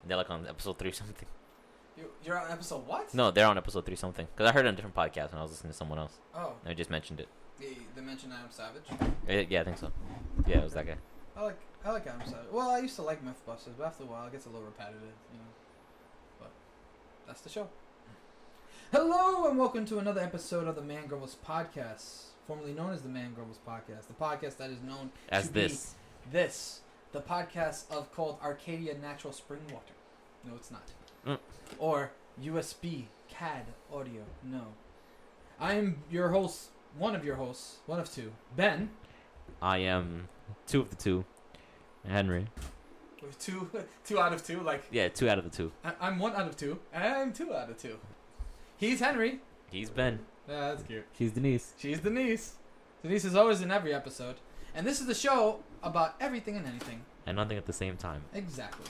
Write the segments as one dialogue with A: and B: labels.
A: They're like on episode 3 something.
B: You're on episode what?
A: No, they're on episode 3 something. Because I heard it on a different podcast when I was listening to someone else.
B: Oh.
A: And I just mentioned it.
B: They mentioned Adam Savage.
A: Yeah, I think so. Yeah, it was that guy.
B: I like Adam Savage. Well, I used to like Mythbusters, but after a while it gets a little repetitive, you know. But that's the show. Hello and welcome to another episode of the Grumbles Podcast, formerly known as the Grumbles Podcast, the podcast that is known
A: as
B: the podcast of called Arcadia Natural Spring Water. No, it's not. Or USB CAD audio. No. I am your host, one of two, Ben.
A: I am 2 of the 2, Henry.
B: Two out of 2, like.
A: Yeah, 2 out of the 2.
B: I'm 1 out of 2, and I'm 2 out of 2. He's Henry.
A: He's Ben.
B: Yeah, that's cute.
A: She's Denisse.
B: She's Denisse. Denisse is always in every episode, and this is the show about everything and anything.
A: And nothing at the same time.
B: Exactly.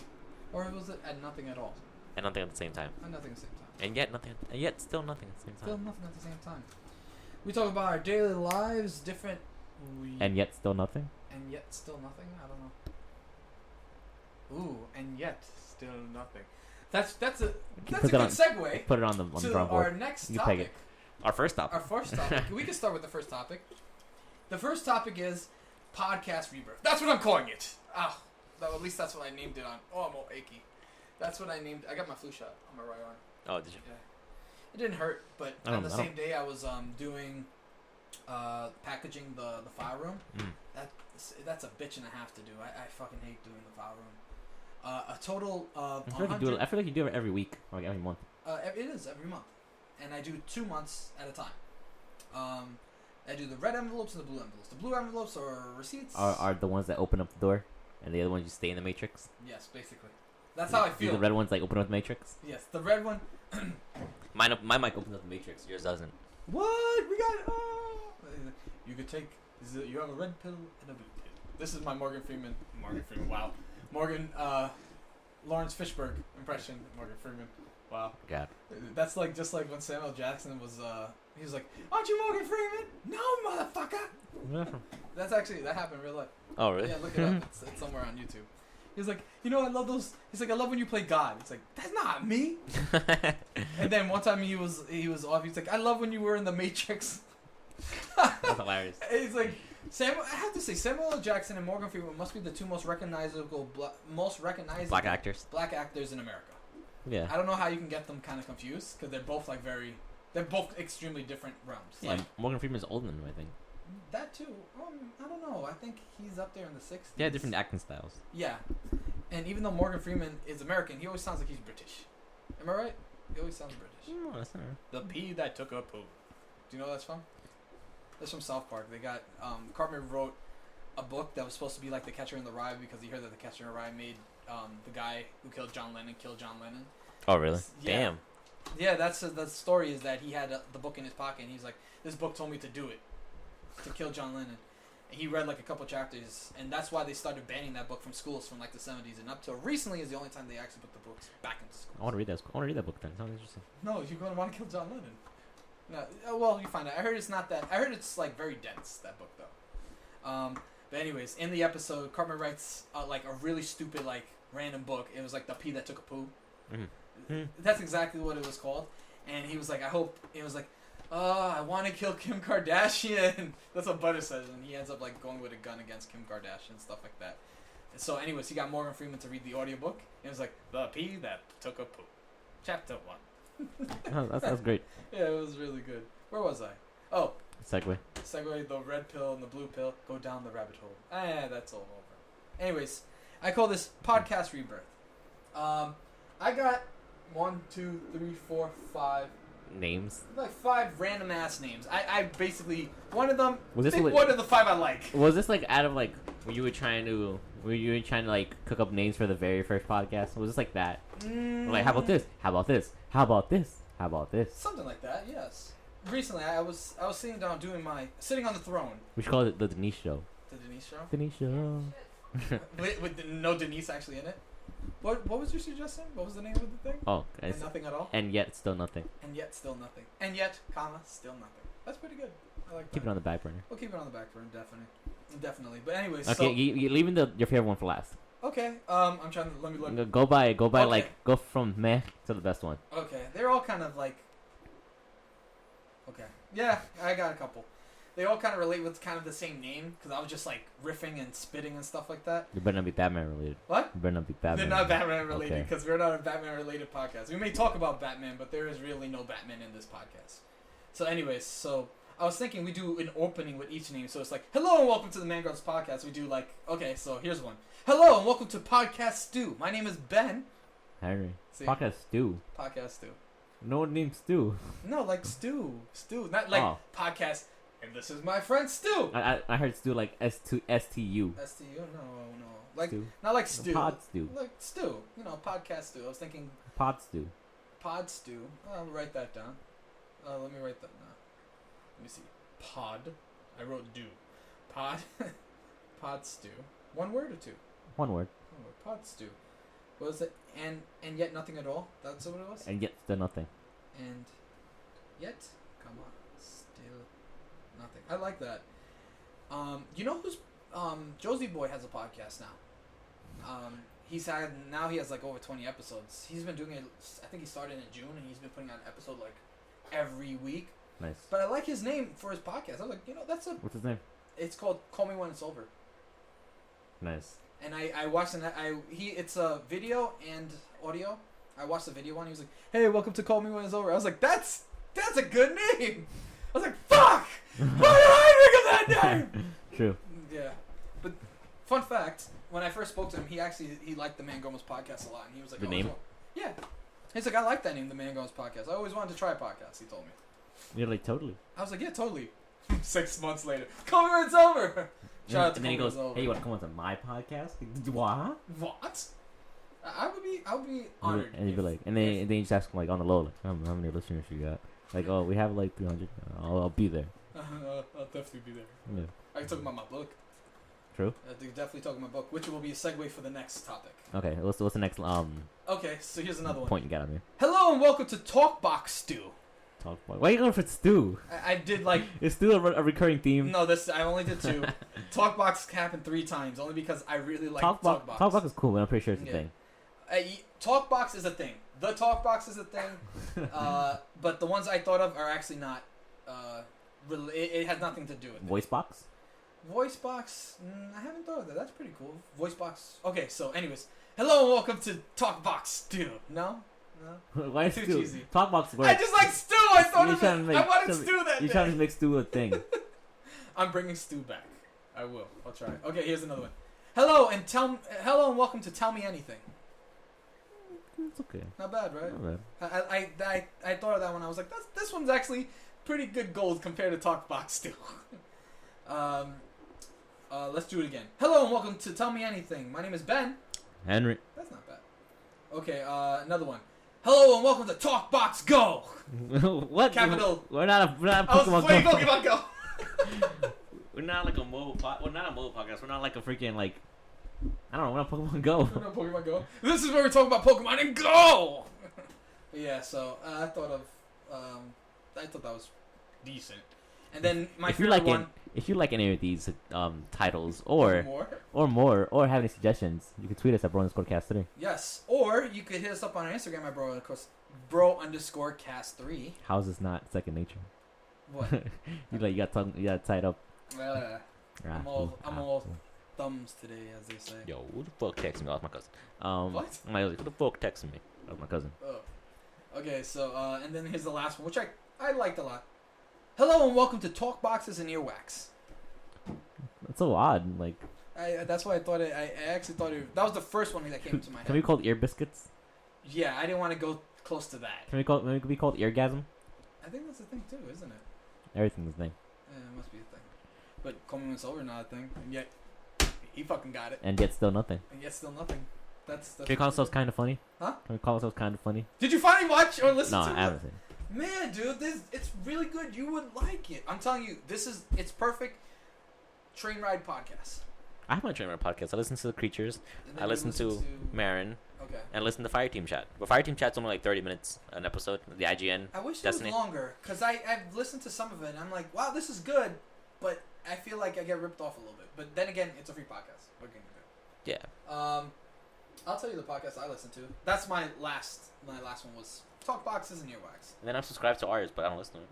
B: Or was it at nothing at all?
A: And nothing at the same time.
B: And nothing at the same time.
A: And yet nothing. And yet still nothing at the same time.
B: Still nothing at the same time. We talk about our daily lives, different.
A: And yet still nothing.
B: And yet still nothing. I don't know. Ooh, and yet still nothing. That's a good segue.
A: Put it on the drum board.
B: Our next topic.
A: Our first topic.
B: We can start with the first topic. The first topic is podcast rebirth. That's what I'm calling it. At least that's what I named it on. Oh, I'm all achy. That's what I named. I got my flu shot on my right arm.
A: Oh, did you?
B: Yeah. It didn't hurt, but on the same day I was doing packaging the file room. That's a bitch and a half to do. I fucking hate doing the file room. A total of
A: I feel like you do it every week or like every month.
B: It is every month, and I do 2 months at a time. I do the red envelopes and the blue envelopes. The blue envelopes are receipts.
A: Are the ones that open up the door, and the other ones you stay in the matrix?
B: Yes, basically. That's how I feel.
A: Do the red ones like open up the matrix?
B: Yes, the red one.
A: My mic opens up the matrix. Yours doesn't.
B: What? We got. You could take. You have a red pill and a blue pill. This is my Morgan Freeman. Wow. Morgan. Lawrence Fishburne impression. Morgan Freeman. Wow.
A: God.
B: That's like just like when Samuel Jackson was. He was like, "Aren't you Morgan Freeman?" No, motherfucker. That happened in real life.
A: Oh really?
B: Yeah, look it up. It's somewhere on YouTube. He's like, I love those. He's like, I love when you play God. It's like, that's not me. And then one time he was off. He's like, I love when you were in the Matrix.
A: That's hilarious.
B: He's like, I have to say, Samuel L. Jackson and Morgan Freeman must be the two most recognizable
A: black actors
B: in America.
A: Yeah.
B: I don't know how you can get them kind of confused because they're both they're both extremely different realms.
A: Yeah, like, Morgan Freeman's older than him, I think.
B: That too. I don't know. I think he's up there in the 60s.
A: Yeah, different acting styles.
B: Yeah. And even though Morgan Freeman is American, he always sounds like he's British. Am I right? He always sounds British.
A: No, that's not right.
B: The pea that took a poo. Do you know what that's from? That's from South Park. They got Cartman wrote a book that was supposed to be like The Catcher in the Rye because he heard that The Catcher in the Rye made the guy who killed John Lennon kill John Lennon.
A: Oh really?
B: Yeah.
A: Damn.
B: Yeah, that's the story is that he had the book in his pocket and he's like, this book told me to do it, to kill John Lennon. And he read like a couple chapters, and that's why they started banning that book from schools from like the 70s and up till recently is the only time they actually put the books back into schools.
A: I want to read that. I want to read that book then. It sounds interesting.
B: No, you're going to want to kill John Lennon. No, well, you find out. I heard it's not that. I heard it's like very dense, that book though. But anyways, in the episode, Cartman writes like a really stupid like random book. It was like The Pea That Took a Poo. Mm-hmm. That's exactly what it was called. And he was like, I want to kill Kim Kardashian. That's what Butter says. And he ends up like going with a gun against Kim Kardashian and stuff like that. And so anyways, he got Morgan Freeman to read the audiobook. And it was like, The Pea That Took a Poo. Chapter 1.
A: That's great.
B: Yeah, it was really good. Where was I? Oh.
A: Segue,
B: the red pill and the blue pill. Go down the rabbit hole. That's all over. Anyways, I call this podcast rebirth. I got 1, 2, 3, 4, 5
A: names.
B: Like 5 random ass names. I basically one of them.
A: One
B: of the 5 I like.
A: Was this like out of like when you were trying to like cook up names for the very first podcast? Was this like that? Like how about this? How about this? How about this? How about this?
B: Something like that. Yes. Recently, I was sitting down sitting on the throne.
A: We should call it the Denisse Show.
B: The Denisse Show.
A: Denisse Show.
B: with no Denisse actually in it. What was your suggestion? What was the name of the thing?
A: Oh,
B: and nothing at all.
A: And yet still nothing.
B: And yet still nothing. And yet, still nothing. That's pretty good. I like that.
A: Keep it on the back burner.
B: We'll keep it on the back burner, definitely. But anyways,
A: okay, you leaving your favorite one for last.
B: Okay. I'm trying to let me look.
A: Go by
B: Okay.
A: like go from meh to the best one.
B: Okay, they're all kind of like. Okay. Yeah, I got a couple. They all kind of relate with kind of the same name because I was just like riffing and spitting and stuff like that.
A: You better not be Batman related.
B: What?
A: You better not be Batman.
B: They're not Batman related
A: Okay.
B: because we're not a Batman related podcast. We may talk about Batman, but there is really no Batman in this podcast. So, anyways, I was thinking we do an opening with each name. So it's like, hello and welcome to the Grumbles Podcast. We do like, okay, so here's one. Hello and welcome to Podcast Stew. My name is Ben.
A: Henry.
B: See?
A: Podcast Stew.
B: Podcast Stew.
A: No one named Stew.
B: No, like Stew. Not like podcast. And this is my friend Stu.
A: I heard Stew like S-T-U.
B: STU? No. Like,
A: Stew.
B: not like Stew.
A: Pod Stew.
B: Like Stew. Podcast Stew. I was thinking
A: Pod Stew.
B: Pod Stew. I'll write that down. Let me write that down. Let me see. Pod. I wrote do. Pod. Pod Stew. One word or two?
A: One word.
B: Pod Stew. What was it? And yet nothing at all? That's what it was?
A: And yet still nothing.
B: And yet, comma, still nothing. I like that. You know who's Josie Boy has a podcast now. He has like over 20 episodes. He's been doing it. I think he started in June, and he's been putting out an episode like every week.
A: Nice.
B: But I like his name for his podcast. I was like,
A: What's his name?
B: It's called Call Me When It's Over.
A: Nice.
B: And I watched it's a video and audio. I watched the video one. He was like, "Hey, welcome to Call Me When It's Over." I was like, "That's a good name." I was like, "Fuck! Why did I think of that name?"
A: True.
B: Yeah. But fun fact: when I first spoke to him, he liked the Man Grumbles Podcast a lot, and he was like,
A: The name?
B: Yeah. He's like, "I like that name, the Man Grumbles Podcast. I always wanted to try a podcast." He told me.
A: You're like totally.
B: I was like, "Yeah, totally." 6 months later, Call Me When It's Over. Shout out to
A: And then he
B: Call Me
A: goes,
B: When It's Over.
A: "Hey, you want to come on to my podcast?" What?
B: What? I would be honored.
A: And you'd be like, and then you just ask him like on the low, like, how many listeners you got? Like, oh, we have like 300. I'll be there.
B: I'll definitely be there.
A: Yeah.
B: I can talk about my book.
A: True.
B: I can definitely talk about my book, which will be a segue for the next topic.
A: Okay. What's the next
B: Okay, so here's another one.
A: point you got on here?
B: Hello and welcome to Talkbox Stew.
A: Talk about. Why are you going for Stew?
B: I did like.
A: Is Stew a recurring theme?
B: No, I only did 2. Talkbox happened 3 times, only because I really like Talkbox.
A: Talkbox is cool, but I'm pretty sure it's a thing.
B: Talkbox is a thing. The Talkbox is a thing. But the ones I thought of are actually not. It has nothing to do with it.
A: Voicebox?
B: Voicebox? I haven't thought of that. That's pretty cool. Voicebox. Okay, so anyways. Hello and welcome to Talkbox Stew. No?
A: Why is
B: Too
A: Stew?
B: cheesy.
A: Talkbox works.
B: I just like stew. I thought
A: You're
B: of
A: trying to
B: it.
A: make-
B: I wanted
A: trying to-
B: stew that
A: You're
B: day.
A: trying to make Stew a thing.
B: I'm bringing stew back. I will. I'll try. Okay, here's another one. Hello and welcome to Tell Me Anything.
A: It's okay.
B: Not bad, right?
A: Not bad.
B: I thought of that one. I was like, this one's actually pretty good gold compared to Talkbox Stew. Let's do it again. Hello and welcome to Tell Me Anything. My name is Ben.
A: Henry.
B: That's not bad. Okay, another one. Hello and welcome to Talkbox Go.
A: What?
B: Capital.
A: We're not
B: I was
A: Pokemon
B: playing
A: Go.
B: Pokemon Go.
A: We're not like a mobile We're not a mobile podcast. We're not like a freaking like. I don't know. We're not Pokemon Go.
B: No, Pokemon Go. This is where we talk about Pokemon and Go. Yeah, so I thought that was decent. And then my favorite one.
A: If you like any of these titles or have any suggestions, you can tweet us at Bro_Cast3.
B: Yes, or you could hit us up on our Instagram at bro_cast3.
A: How's this not second nature?
B: What?
A: you got tied up.
B: I'm all thumbs today, as they say.
A: Yo, who the fuck texted me? That was my cousin.
B: What?
A: I'm like, who the fuck texted me? That was my cousin.
B: Oh. Okay, so and then here's the last one, which I liked a lot. Hello and welcome to Talk Boxes and Earwax.
A: That's so odd. Like,
B: that's why I thought it. I actually thought that was the first one that came to my head.
A: Can we call it ear biscuits?
B: Yeah, I didn't want to go close to that.
A: Can we be called eargasm?
B: I think that's a thing too, isn't it?
A: Everything's a thing.
B: Yeah, it must be a thing. But Call Me When It's Over, not a thing, and yet he fucking got it.
A: And yet still nothing.
B: And yet still nothing. That's
A: Can we call ourselves kind of funny?
B: Huh?
A: Can we call ourselves kind of funny?
B: Did you finally watch or listen
A: No,
B: to it?
A: I haven't seen.
B: Man, dude, it's really good. You would like it. I'm telling you, it's perfect train ride podcast.
A: I have my train ride podcast. I listen to the Creatures.
B: And then
A: I
B: you
A: listen to Marin.
B: Okay.
A: And listen to Fire Team Chat. But Fire Team Chat's only like 30 minutes an episode. The IGN.
B: I wish
A: Destiny.
B: it was longer, because I've listened to some of it, and I'm like, wow, this is good, but I feel like I get ripped off a little bit. But then again, it's a free podcast. What can you do?
A: Yeah.
B: I'll tell you the podcast I listen to. That's my last one was Talk Boxes and Earwax.
A: And then I'm subscribed to ours, but I don't listen to it.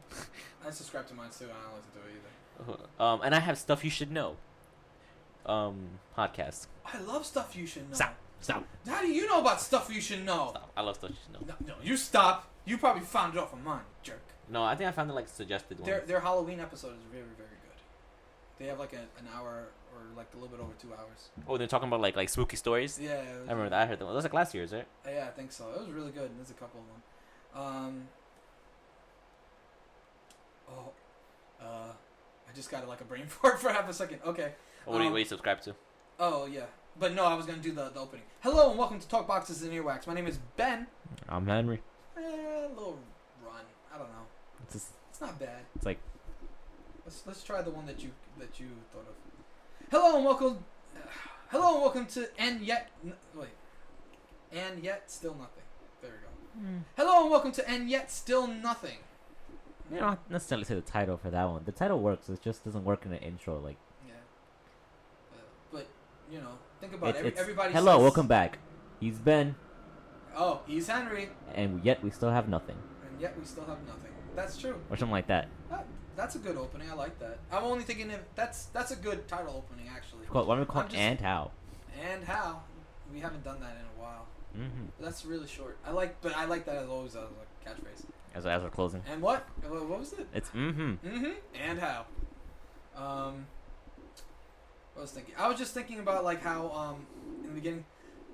B: I subscribe to mine too. I don't listen to it either.
A: And I have Stuff You Should Know. Podcast.
B: I love Stuff You Should Know.
A: Stop.
B: How do you know about Stuff You Should Know?
A: Stop. I love Stuff You Should Know.
B: No, you stop. You probably found it off of mine, jerk.
A: No, I think I found it like suggested ones.
B: Their Halloween episode is very, very good. They have like an hour or like a little bit over 2 hours.
A: Oh, they're talking about like spooky stories?
B: Yeah.
A: I remember that. I heard them. It was like last year's, right?
B: Yeah, I think so. It was really good. There's a couple of them. I just got like a brain fart for half a second. Okay.
A: What do you subscribe to?
B: Oh, yeah. But no, I was going to do the opening. Hello and welcome to Talk Boxes and Earwax. My name is Ben.
A: I'm Henry.
B: A little run. I don't know. It's not bad.
A: It's like...
B: Let's try the one that you thought of. Hello and welcome to And Yet Still Nothing. There we go. Hello and welcome to And Yet Still Nothing.
A: You don't necessarily say the title for that one. The title works. It just doesn't work in the intro. Like,
B: yeah. But you know, think about everybody.
A: Hello,
B: says,
A: welcome back. He's Ben.
B: Oh, he's Henry.
A: And yet we still have nothing.
B: And yet we still have nothing. That's true.
A: Or something like that.
B: That's a good opening. I like that. I'm only thinking if that's a good title opening actually.
A: Why don't we call it And How?
B: And How? We haven't done that in a while.
A: Mm-hmm.
B: That's really short. I like that as always as a catchphrase.
A: As we're closing.
B: And what? What was it?
A: It's mm-hmm.
B: Mm-hmm. And how? What was thinking? I was just thinking about like how in the beginning.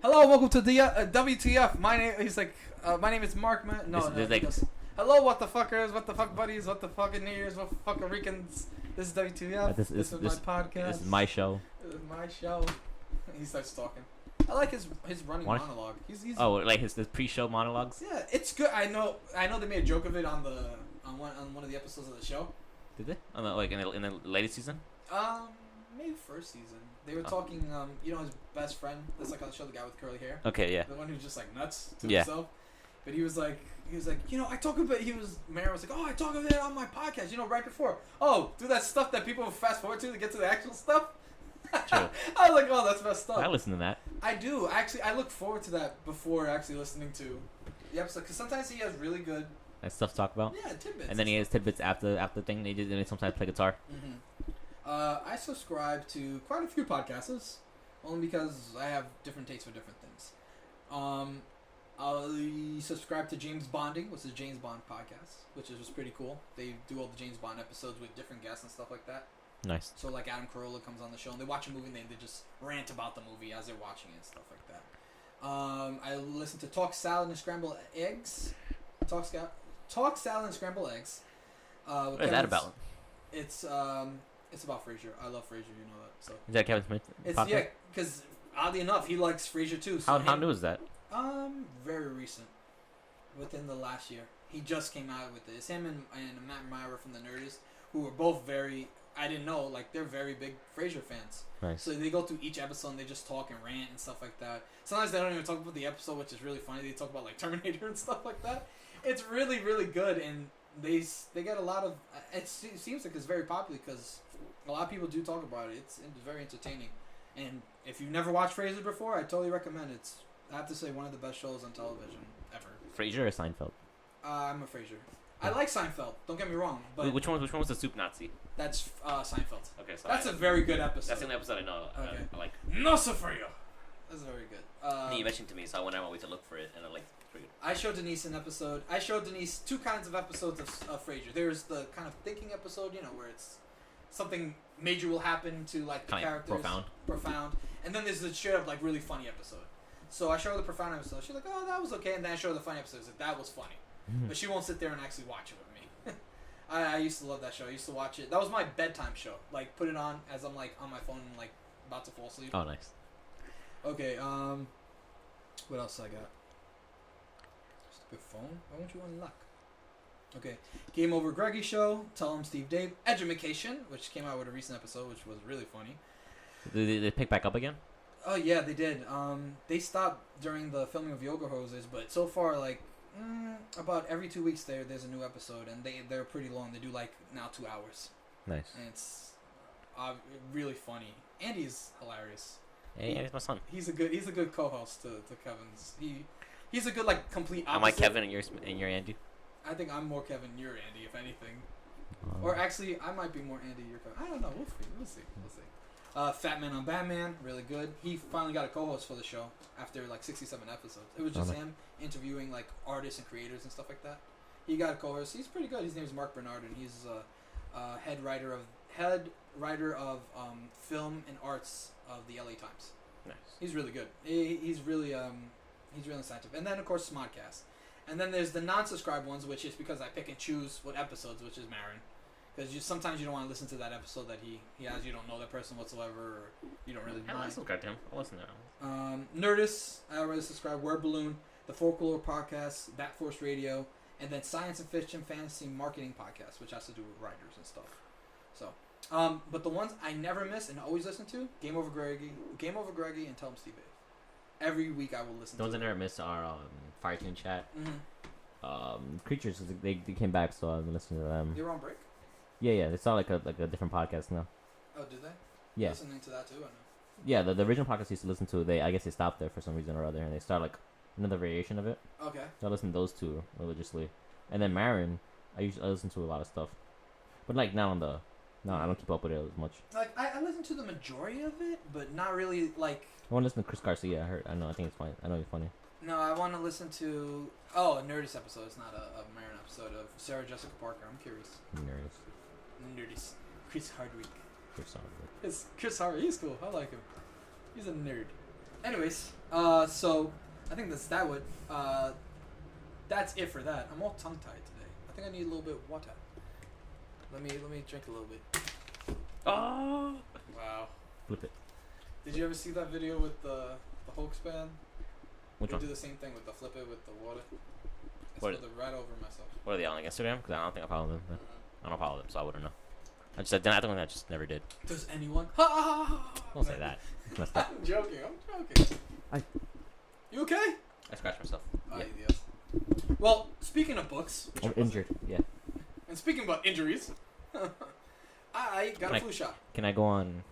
B: Hello, welcome to the WTF. My name. He's like, my name is Mark. Hello, what the fuckers, what the fuck buddies, what the fucking ears, what the fuck Ricans. This is WTF. This is my podcast.
A: This is my show.
B: This is my show. He starts talking. I like his running monologue. He's
A: like his pre-show monologues.
B: Yeah, it's good. I know they made a joke of it on one of the episodes of the show.
A: Did they? In the latest season?
B: Maybe first season. They were talking. His best friend. That's like on the show, the guy with curly hair.
A: Okay, yeah.
B: The one who's just like nuts to himself. But he was like, I talk about. Mara was like, oh, I talk about it on my podcast. Right before. Oh, do that stuff that people fast forward to get to the actual stuff.
A: True.
B: I was like, oh, that's messed up.
A: I listen to that.
B: I do. Actually, I look forward to that before actually listening to the episode. Because sometimes he has really good...
A: stuff to talk about?
B: Yeah, tidbits.
A: And then he has tidbits after the thing. They sometimes play guitar.
B: Mm-hmm. I subscribe to quite a few podcasts. Only because I have different tastes for different things. I subscribe to James Bonding, which is a James Bond podcast. Which is just pretty cool. They do all the James Bond episodes with different guests and stuff like that.
A: Nice.
B: So like Adam Carolla comes on the show and they watch a movie and they just rant about the movie as they're watching it and stuff like that. I listen to Talk Salad and Scrambled Eggs. Talk Salad and Scrambled Eggs.
A: What is that about?
B: It's about Frasier. I love Frasier, you know that. So
A: is that Kevin Smith?
B: Yeah, because oddly enough, he likes Frasier too.
A: So how new is that?
B: Very recent. Within the last year, he just came out with it. It's him and Matt Myra from the Nerdies, who were both very. I didn't know, they're very big Frasier fans.
A: Nice.
B: So they go through each episode and they just talk and rant and stuff like that. Sometimes they don't even talk about the episode, which is really funny. They talk about, Terminator and stuff like that. It's really, really good, and they get a lot of... It seems like it's very popular because a lot of people do talk about it. It's very entertaining. And if you've never watched Frasier before, I totally recommend it. It's, I have to say, one of the best shows on television ever.
A: Frasier or Seinfeld?
B: I'm a Frasier. I like Seinfeld. Don't get me wrong. But
A: which one was the soup Nazi?
B: That's Seinfeld.
A: Okay, so
B: that's a very good episode.
A: That's the only episode I know.
B: Okay.
A: I like.
B: No Sofria. That's very good.
A: You mentioned to me, so I went out to look for it, and I like. Pretty good.
B: I showed Denisse an episode. I showed Denisse two kinds of episodes of Frasier. There's the kind of thinking episode, where it's something major will happen to the characters. Profound. And then there's the straight up really funny episode. So I showed her the profound episode. She's like, oh, that was okay. And then I showed her the funny episode. She's like, that was funny. But she won't sit there and actually watch it with me. I used to love that show. I used to watch it. That was my bedtime show. Put it on as I'm on my phone and about to fall asleep.
A: Oh, nice.
B: Okay. What else I got? Stupid phone. Why won't you unlock? Okay. Game Over Greggy show. Tell him Steve Dave. Edumacation, which came out with a recent episode, which was really funny.
A: Did they pick back up again?
B: Oh yeah, they did. They stopped during the filming of Yoga Hoses, but so far about every 2 weeks there's a new episode, and they're pretty long. They do now 2 hours.
A: Nice.
B: And it's really funny. Andy's hilarious.
A: Hey, it's my son.
B: He's a good co-host to Kevin's. He's a good like complete opposite.
A: Am I Kevin and you're Andy?
B: I think I'm more Kevin, you're Andy, if anything. Or actually, I might be more Andy, you're Kevin. I don't know. We'll see. Fat Man on Batman, really good. He finally got a co-host for the show after like 67 episodes. It was just him interviewing like artists and creators and stuff like that. He got a co-host. He's pretty good. His name is Mark Bernard, and he's head writer of film and arts of the LA Times.
A: Nice.
B: He's really good. He's really scientific. And then of course Smodcast. And then there's the non-subscribed ones, which is because I pick and choose what episodes, which is Marin. Because sometimes you don't want to listen to that episode that he has. You don't know that person whatsoever, or you don't really know.
A: I subscribe to him. I'll listen to him.
B: Nerdist, I already subscribed. Word Balloon, the Folklore Podcast, Bat Force Radio, and then Science and Fiction Fantasy Marketing Podcast, which has to do with writers and stuff. So, but the ones I never miss and always listen to, Game Over Greggy, and Tell 'em Steve A. Every week I will listen to
A: the ones I never miss are Firetune Chat.
B: Mm-hmm.
A: Creatures, they came back, so I've been listening to them.
B: They were on break?
A: Yeah, it's all like a different podcast now.
B: Oh, did they?
A: Yeah.
B: Listening to that too, I know.
A: Yeah, the original podcast I used to listen to, I guess they stopped there for some reason or other, and they started like another variation of it.
B: Okay.
A: So I listen to those two religiously, and then Marin, I listen to a lot of stuff, but like I don't keep up with it as much.
B: Like I listen to the majority of it, but not really like.
A: I want to listen to Chris Garcia. I think it's fine. I know he's funny.
B: No, I want to listen to a Nerdist episode. It's not a Marin episode of Sarah Jessica Parker. I'm curious. Nerdist. Chris Hardwick. It's Chris Hardwick. He's cool. I like him. He's a nerd. Anyways, so I think that's it for that. I'm all tongue tied today. I think I need a little bit of water. Let me drink a little bit.
A: Oh!
B: Wow.
A: Flip it.
B: Did you ever see that video with the Hulk span?
A: Which one?
B: Do the same thing with the flip it with the water. I
A: What?
B: spilled it right over myself.
A: What are they on Instagram? Because I don't think I follow them. I don't follow them, so I wouldn't know. I think I just never did.
B: Does anyone?
A: Don't say that.
B: I'm joking. You okay?
A: I scratched myself.
B: Yeah. Yes. Well, speaking of books,
A: I'm injured. Yeah.
B: and speaking about injuries, I got a flu shot.
A: Can I go on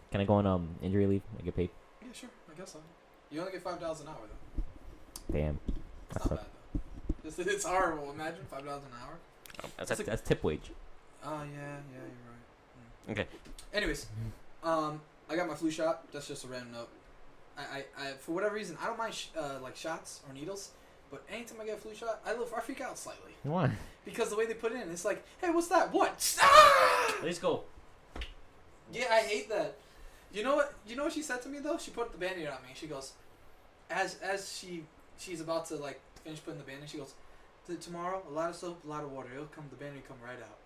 A: injury leave? I get paid.
B: Yeah, sure. I guess so. You only get $5 an hour though.
A: Damn.
B: It's not bad though. It's horrible. Imagine $5 an hour.
A: Oh, that's tip wage.
B: Oh yeah, you're right.
A: Okay.
B: Anyways, I got my flu shot. That's just a random note. I for whatever reason, I don't mind like shots or needles, but anytime I get a flu shot, I freak out slightly.
A: Why?
B: Because the way they put it in, it's like, hey, what's that? What?
A: Let's go.
B: Yeah, I hate that. You know what she said to me though? She put the Band-Aid on me. She goes, as she's about to like finish putting the Band-Aid, she goes, tomorrow, a lot of soap, a lot of water. The Band-Aid come right out.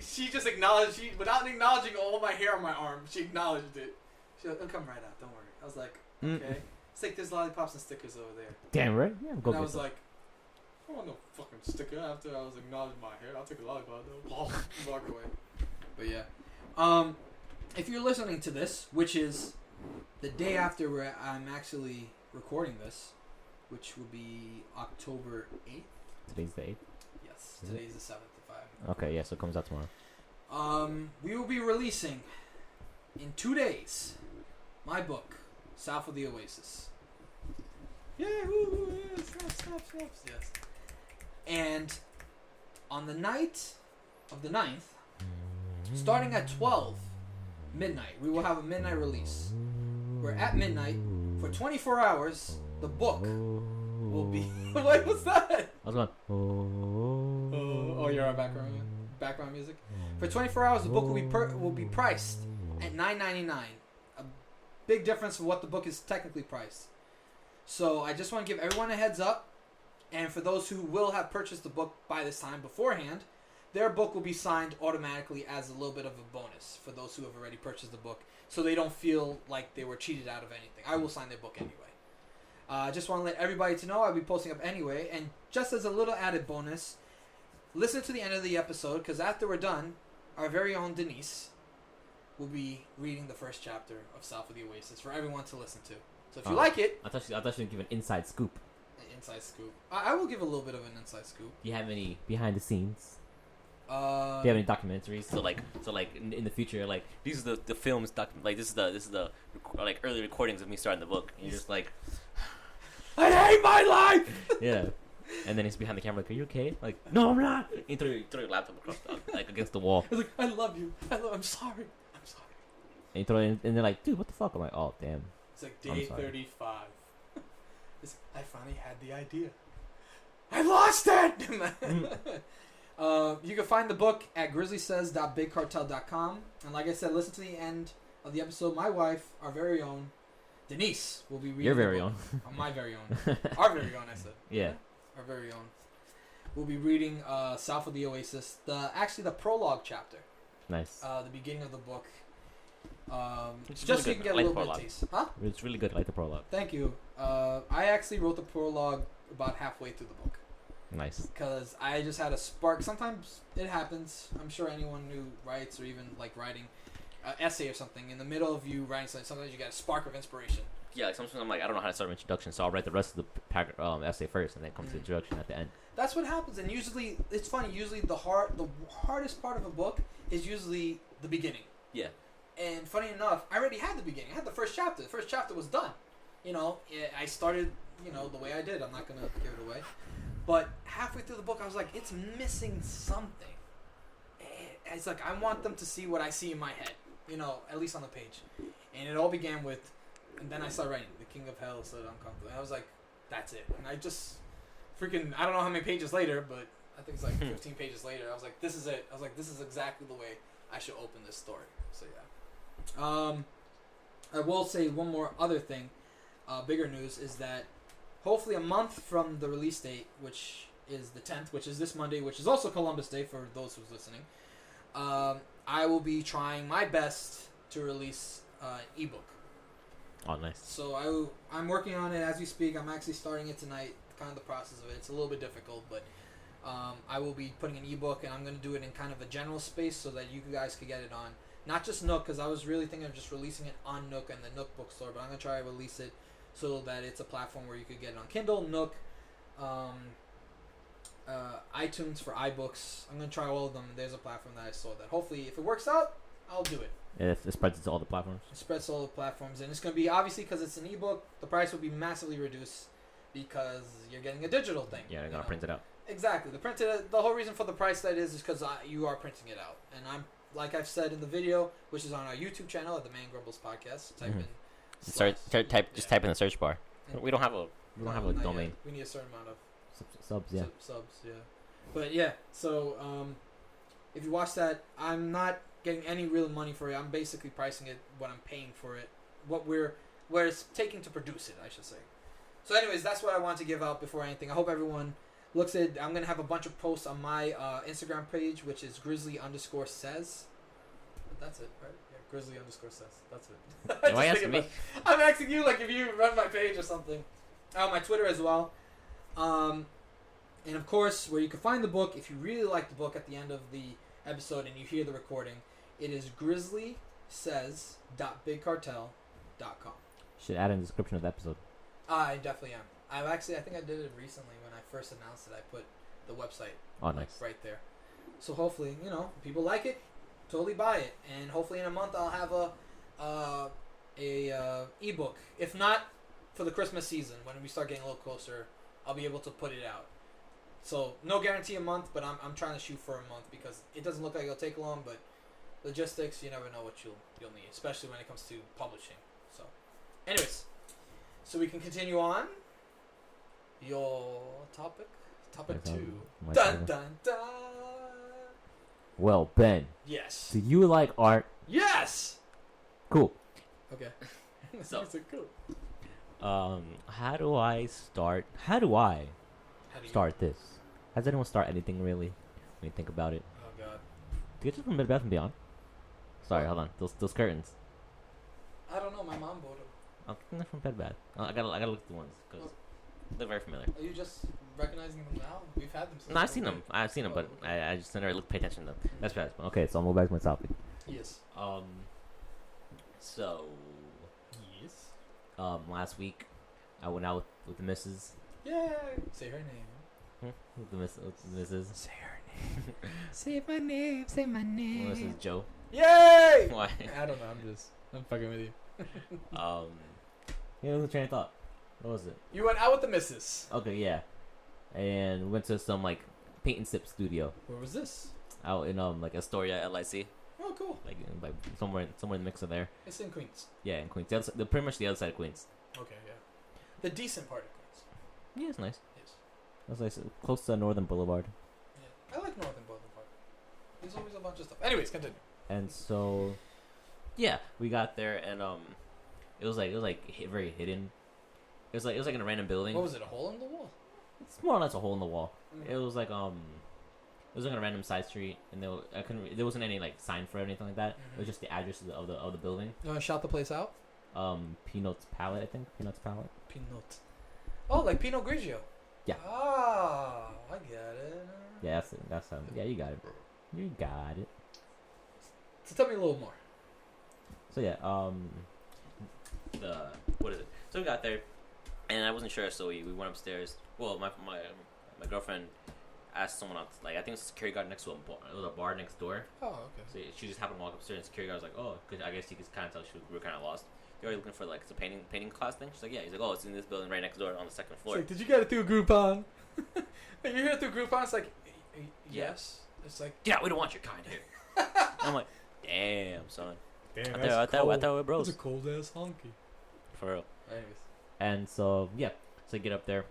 B: She just acknowledged. Without acknowledging all my hair on my arm, she acknowledged it. She goes, it'll come right out. Don't worry. I was like, okay. It's like there's lollipops and stickers over there.
A: Damn right. Yeah,
B: and I was like, I don't want no fucking sticker. After I was acknowledging my hair, I'll take a lollipop though. Walk away. But yeah. If you're listening to this, which is the day after where I'm actually recording this, which will be October 8th.
A: Today's the 8th?
B: Yes. Today's the 7th if I
A: Okay, yeah, so it comes out tomorrow.
B: We will be releasing in 2 days my book, South of the Oasis. Yeah, woo, yeah, snaps, yes. And on the night of the 9th, starting at 12 midnight, we will have a midnight release. Where at midnight, for 24 hours, the book will be... Wait, what's that?
A: I was going...
B: Oh, you're on background music? For 24 hours, the book will be priced at $9.99. A big difference from what the book is technically priced. So I just want to give everyone a heads up. And for those who will have purchased the book by this time beforehand, their book will be signed automatically as a little bit of a bonus for those who have already purchased the book, so they don't feel like they were cheated out of anything. I will sign their book anyway. I just want to let everybody to know I'll be posting up anyway. And just as a little added bonus, listen to the end of the episode, because after we're done, our very own Denisse will be reading the first chapter of South of the Oasis for everyone to listen to. So if you like it...
A: I thought you were going to give an inside scoop.
B: An inside scoop. I will give a little bit of an inside scoop.
A: Do you have any behind the scenes? Do you have any documentaries? So like in the future, like these are the films like this is the like early recordings of me starting the book. And you're just like, I hate my life. Yeah. And then he's behind the camera like, are you okay? Like, no, I'm not. And you throw your laptop across like against the wall.
B: He's like, I love you. I'm sorry.
A: And you throw it in, and they're like, dude, what the fuck? I'm like, oh damn.
B: It's like day 35. I finally had the idea. I lost it. You can find the book at grizzlysays.bigcartel.com. And like I said, listen to the end of the episode. My wife, our very own, Denisse, will be reading.
A: Your very own.
B: My very own. Our very own, I said.
A: Yeah.
B: Our very own. We'll be reading South of the Oasis. The prologue chapter.
A: Nice.
B: The beginning of the book.
A: It's
B: Just so
A: really
B: you can
A: good.
B: get a
A: I like
B: little bit
A: prologue.
B: of taste. Huh?
A: It's really good. I like the prologue.
B: Thank you. I actually wrote the prologue about halfway through the book.
A: Nice.
B: Because I just had a spark. Sometimes it happens. I'm sure anyone who writes or even like writing an essay or something, in the middle of you writing something, sometimes you get a spark of inspiration.
A: Yeah, like sometimes I'm like, I don't know how to start an introduction, so I'll write the rest of the essay first, and then come to the introduction at the end.
B: That's what happens, and usually it's funny. Usually the hardest part of a book is usually the beginning.
A: Yeah.
B: And funny enough, I already had the beginning. I had the first chapter. The first chapter was done. You know, I started, the way I did. I'm not gonna give it away. But halfway through the book, I was like, it's missing something. It's like, I want them to see what I see in my head, at least on the page. And it all began with, and then I started writing, the King of Hell said uncomfortable. And I was like, that's it. And I just freaking, I don't know how many pages later, but I think it's like 15 pages later, I was like, this is it. I was like, this is exactly the way I should open this story. So, yeah. I will say one more other thing. Bigger news is that hopefully a month from the release date, which is the 10th, which is this Monday, which is also Columbus Day for those who's listening, I will be trying my best to release an ebook.
A: Oh, nice.
B: So I'm working on it as we speak. I'm actually starting it tonight, kind of the process of it. It's a little bit difficult, but I will be putting an ebook, and I'm going to do it in kind of a general space so that you guys can get it on, not just Nook, because I was really thinking of just releasing it on Nook and the Nook bookstore, but I'm going to try to release it so that it's a platform where you could get it on Kindle, Nook, iTunes for iBooks. I'm going to try all of them. There's a platform that I saw that hopefully, if it works out, I'll do it.
A: Yeah, it spreads to all the platforms.
B: It spreads to all the platforms. And it's going to be, obviously, because it's an ebook, the price will be massively reduced because you're getting a digital thing.
A: Yeah, they're going to print it out.
B: Exactly. The whole reason for the price that is because you are printing it out. And I'm, like I've said in the video, which is on our YouTube channel at the Grumbles Podcast, type in...
A: Type in the search bar. We don't have a domain.
B: Yet. We need a certain amount of
A: subs. Yeah.
B: Subs. Yeah. But yeah. So if you watch that, I'm not getting any real money for it. I'm basically pricing it what I'm paying for it, where it's taking to produce it, I should say. So, anyways, that's what I want to give out before anything. I hope everyone looks at it. I'm gonna have a bunch of posts on my Instagram page, which is grizzly_says. That's it, right? Grizzly_says. That's it.
A: Why asking me?
B: I'm asking you, like, if you run my page or something. My Twitter as well. And of course, where you can find the book, if you really like the book at the end of the episode and you hear the recording, it is grizzlysays.bigcartel.com.
A: Should add in the description of the episode.
B: I definitely am. I think I did it recently when I first announced it. I put the website right there. So hopefully, if people like it, totally buy it, and hopefully in a month I'll have a ebook. If not for the Christmas season, when we start getting a little closer, I'll be able to put it out. So no guarantee a month, but I'm trying to shoot for a month because it doesn't look like it'll take long. But logistics, you never know what you'll need, especially when it comes to publishing. So, anyways, so we can continue on. Your topic 2. Dun dun dun.
A: Well, Ben.
B: Yes.
A: Do you like art?
B: Yes.
A: Cool.
B: Okay.
A: So
B: cool.
A: How do I start this? Has anyone start anything really? When you think about it.
B: Oh God.
A: Do you get this from Bed Bath & Beyond? Sorry, hold on. Those curtains.
B: I don't know. My mom bought them.
A: I'm getting them from Bed Bath. I gotta look at the ones because they're very familiar.
B: Are you just recognizing them now? We've had them since.
A: No, I've seen them. But I just never pay attention to them. That's bad. Okay, so I'll move back to my topic.
B: Yes.
A: So.
B: Yes.
A: Last week, I went out with the missus.
B: Yay! Say her name.
A: With the missus.
B: Say her name. Say my name, say my name.
A: Well, this is Joe.
B: Yay!
A: Why?
B: I don't know. I'm fucking with you.
A: Yeah, the train of thought. What was it?
B: You went out with the missus.
A: Okay, yeah. And we went to some like paint and sip studio
B: Where was this?
A: out in like Astoria, LIC.
B: Oh, cool.
A: Like somewhere in the mix of there.
B: It's in Queens.
A: Yeah, in Queens. The pretty much the other side of Queens.
B: Okay, yeah. The decent part of Queens.
A: Yeah, it's nice.
B: Yes.
A: That's nice. Close to Northern Boulevard.
B: Yeah. I like Northern Boulevard. There's always a bunch of stuff. Anyways, continue.
A: And so, yeah, we got there and it was very hidden. It was like in a random building.
B: What was it? A hole in the wall?
A: It's more or less a hole in the wall.
B: Mm.
A: It was like it was like a random side street, and there wasn't any like sign for it or anything like that. It was just the address of the building.
B: You want to shout the place out?
A: Peanuts Palette, I think. Peanuts Palette.
B: Pinot. Oh, like Pinot Grigio.
A: Yeah.
B: Ah, I get it.
A: Yeah, that's it. That's yeah, you got it. You got it.
B: So tell me a little more.
A: So yeah, what is it? So we got there, and I wasn't sure, so we went upstairs. Well, my girlfriend asked someone out, like I think it's a security guard next to a bar. It was a bar next door.
B: Oh, okay.
A: So she just happened to walk upstairs, and the security guard was like, "Oh," because I guess he could kind of tell we were kind of lost. They were looking for like it's a painting class thing. She's like, "Yeah." He's like, "Oh, it's in this building right next door on the second floor."
B: It's like, did you get it through Groupon? Like, you hear it through Groupon? It's like, yes. It's like,
A: yeah, we don't want your kind here. I'm like, damn, son.
B: damn,
A: I thought we were bros.
B: That's a cold ass honky.
A: For real.
B: Anyways,
A: And so yeah, so I get up there,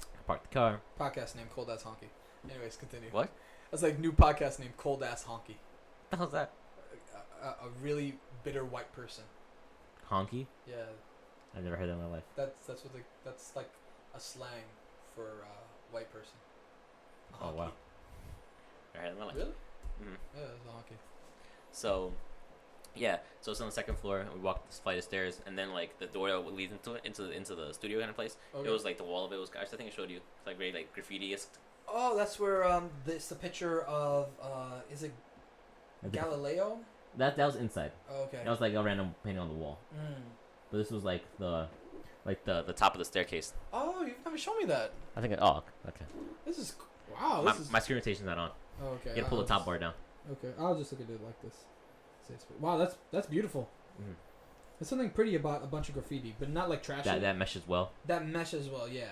A: I park the car.
B: podcast name Cold Ass Honky. Anyways, continue.
A: What?
B: That's like new podcast name Cold Ass Honky.
A: What the hell's that?
B: A really bitter white person.
A: Honky?
B: Yeah,
A: I've never heard that in my life.
B: that's like a slang for white person. A
A: Oh
B: honky.
A: wow. Never heard that in my life.
B: Really?
A: Mm-hmm.
B: Yeah, it's a honky.
A: So, yeah. So it's on the second floor. And we walked this flight of stairs, and then like the door that leads into the studio kind of place.
B: Okay.
A: It was like the wall of it was. I think I showed you. It's like very like graffiti-esque.
B: Oh, that's where this the picture of is it Galileo?
A: That was inside.
B: Oh, okay.
A: That was like a random painting on the wall.
B: Mm.
A: But this was like the top of the staircase.
B: Oh, you've never shown me that.
A: I think. Oh, okay.
B: This is wow.
A: My screen rotation's not on.
B: Oh, okay.
A: You gotta pull the top bar down.
B: Okay, I'll just look at it like this. Wow, that's beautiful.
A: Mm-hmm.
B: There's something pretty about a bunch of graffiti, but not like trashy.
A: That meshes well.
B: That meshes well, yeah.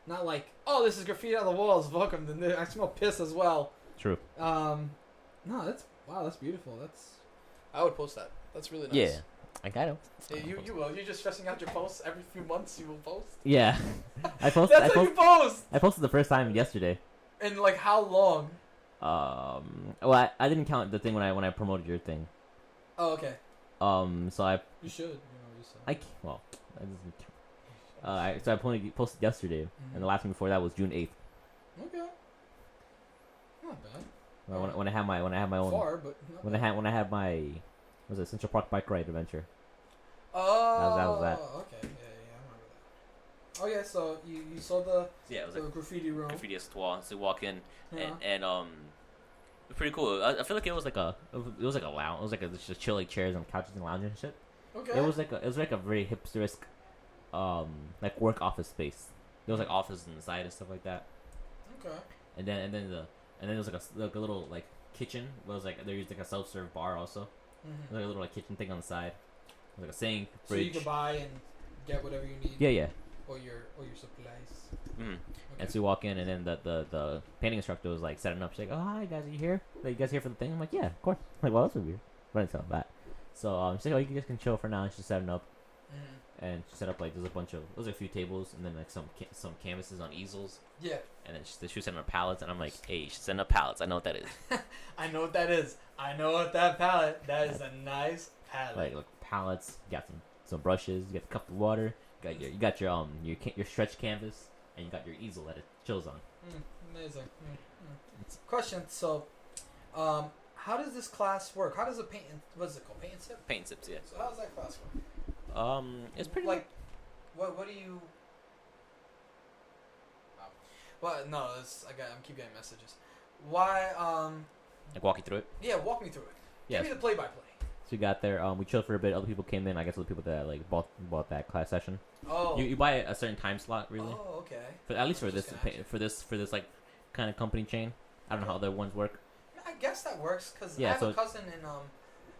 B: Not like, oh, this is graffiti on the walls. Welcome. I smell piss as well.
A: True.
B: No, that's beautiful. I would post that. That's really nice.
A: Yeah, I got it.
B: Hey, you will. You're just stressing out your posts every few months. You will post.
A: Yeah, I posted.
B: That's how you post.
A: I posted the first time yesterday.
B: And like how long?
A: Well, I didn't count the thing when I promoted your thing.
B: Oh, okay.
A: So I.
B: You should.
A: So I posted yesterday, and the last one before that was June 8th.
B: Okay. Not bad.
A: When I had my own.
B: Far, but
A: when I had my was it Central Park bike ride adventure.
B: Oh.
A: That was that.
B: Okay. Yeah, I remember that. Oh yeah, so you saw the
A: it was
B: the
A: like
B: graffiti room.
A: graffiti wall. So you walk in,
B: Yeah.
A: and it was pretty cool. I feel like it was like a lounge. It was like just chill like chairs and couches and lounges and shit.
B: Okay.
A: It was like a very hipsterisk, like work office space. There was like offices inside and stuff like that.
B: Okay.
A: And then there was like a little like kitchen. It was like they used like a self-serve bar also.
B: Mm-hmm.
A: Like a little like kitchen thing on the side. Like a sink,
B: So
A: fridge.
B: you could buy and get whatever you need.
A: Yeah.
B: Or your supplies.
A: Mm.
B: Okay.
A: And so we walk in, and then the painting instructor was like setting up. She's like, "Oh, hi guys, are you here? Like, you guys here for the thing?" I'm like, "Yeah, of course." I'm like, "Well, that's weird." But I didn't tell them that. So she's like, "Oh, you guys can chill for now." And she's setting up, and she set up like there's a few tables, and then like some canvases on easels.
B: Yeah.
A: And then she was setting up pallets, and I'm like, "Hey, she's setting up pallets. I know what that is."
B: I know what that is. I know what that palette. That is a nice palette.
A: Like look, pallets. You got some brushes. You got a cup of water. You got your stretch canvas, and you got your easel that it chills on.
B: Amazing. Question. So, how does this class work? How does it paint? What is it called? Paint and sip.
A: Paint sips, yeah.
B: So how does that class work?
A: It's pretty
B: like, what do you? Oh. Well, no, I'm keep getting messages. Why?
A: Like walk you through it.
B: Yeah, walk me through it.
A: Yeah.
B: Give me the play-by-play.
A: So we got there. We chilled for a bit. Other people came in. I guess other people that like bought that class session.
B: Oh.
A: You buy a certain time slot, really.
B: Oh, okay.
A: At least for this like kind of company chain. I don't know how the ones work.
B: I guess that works because I have a cousin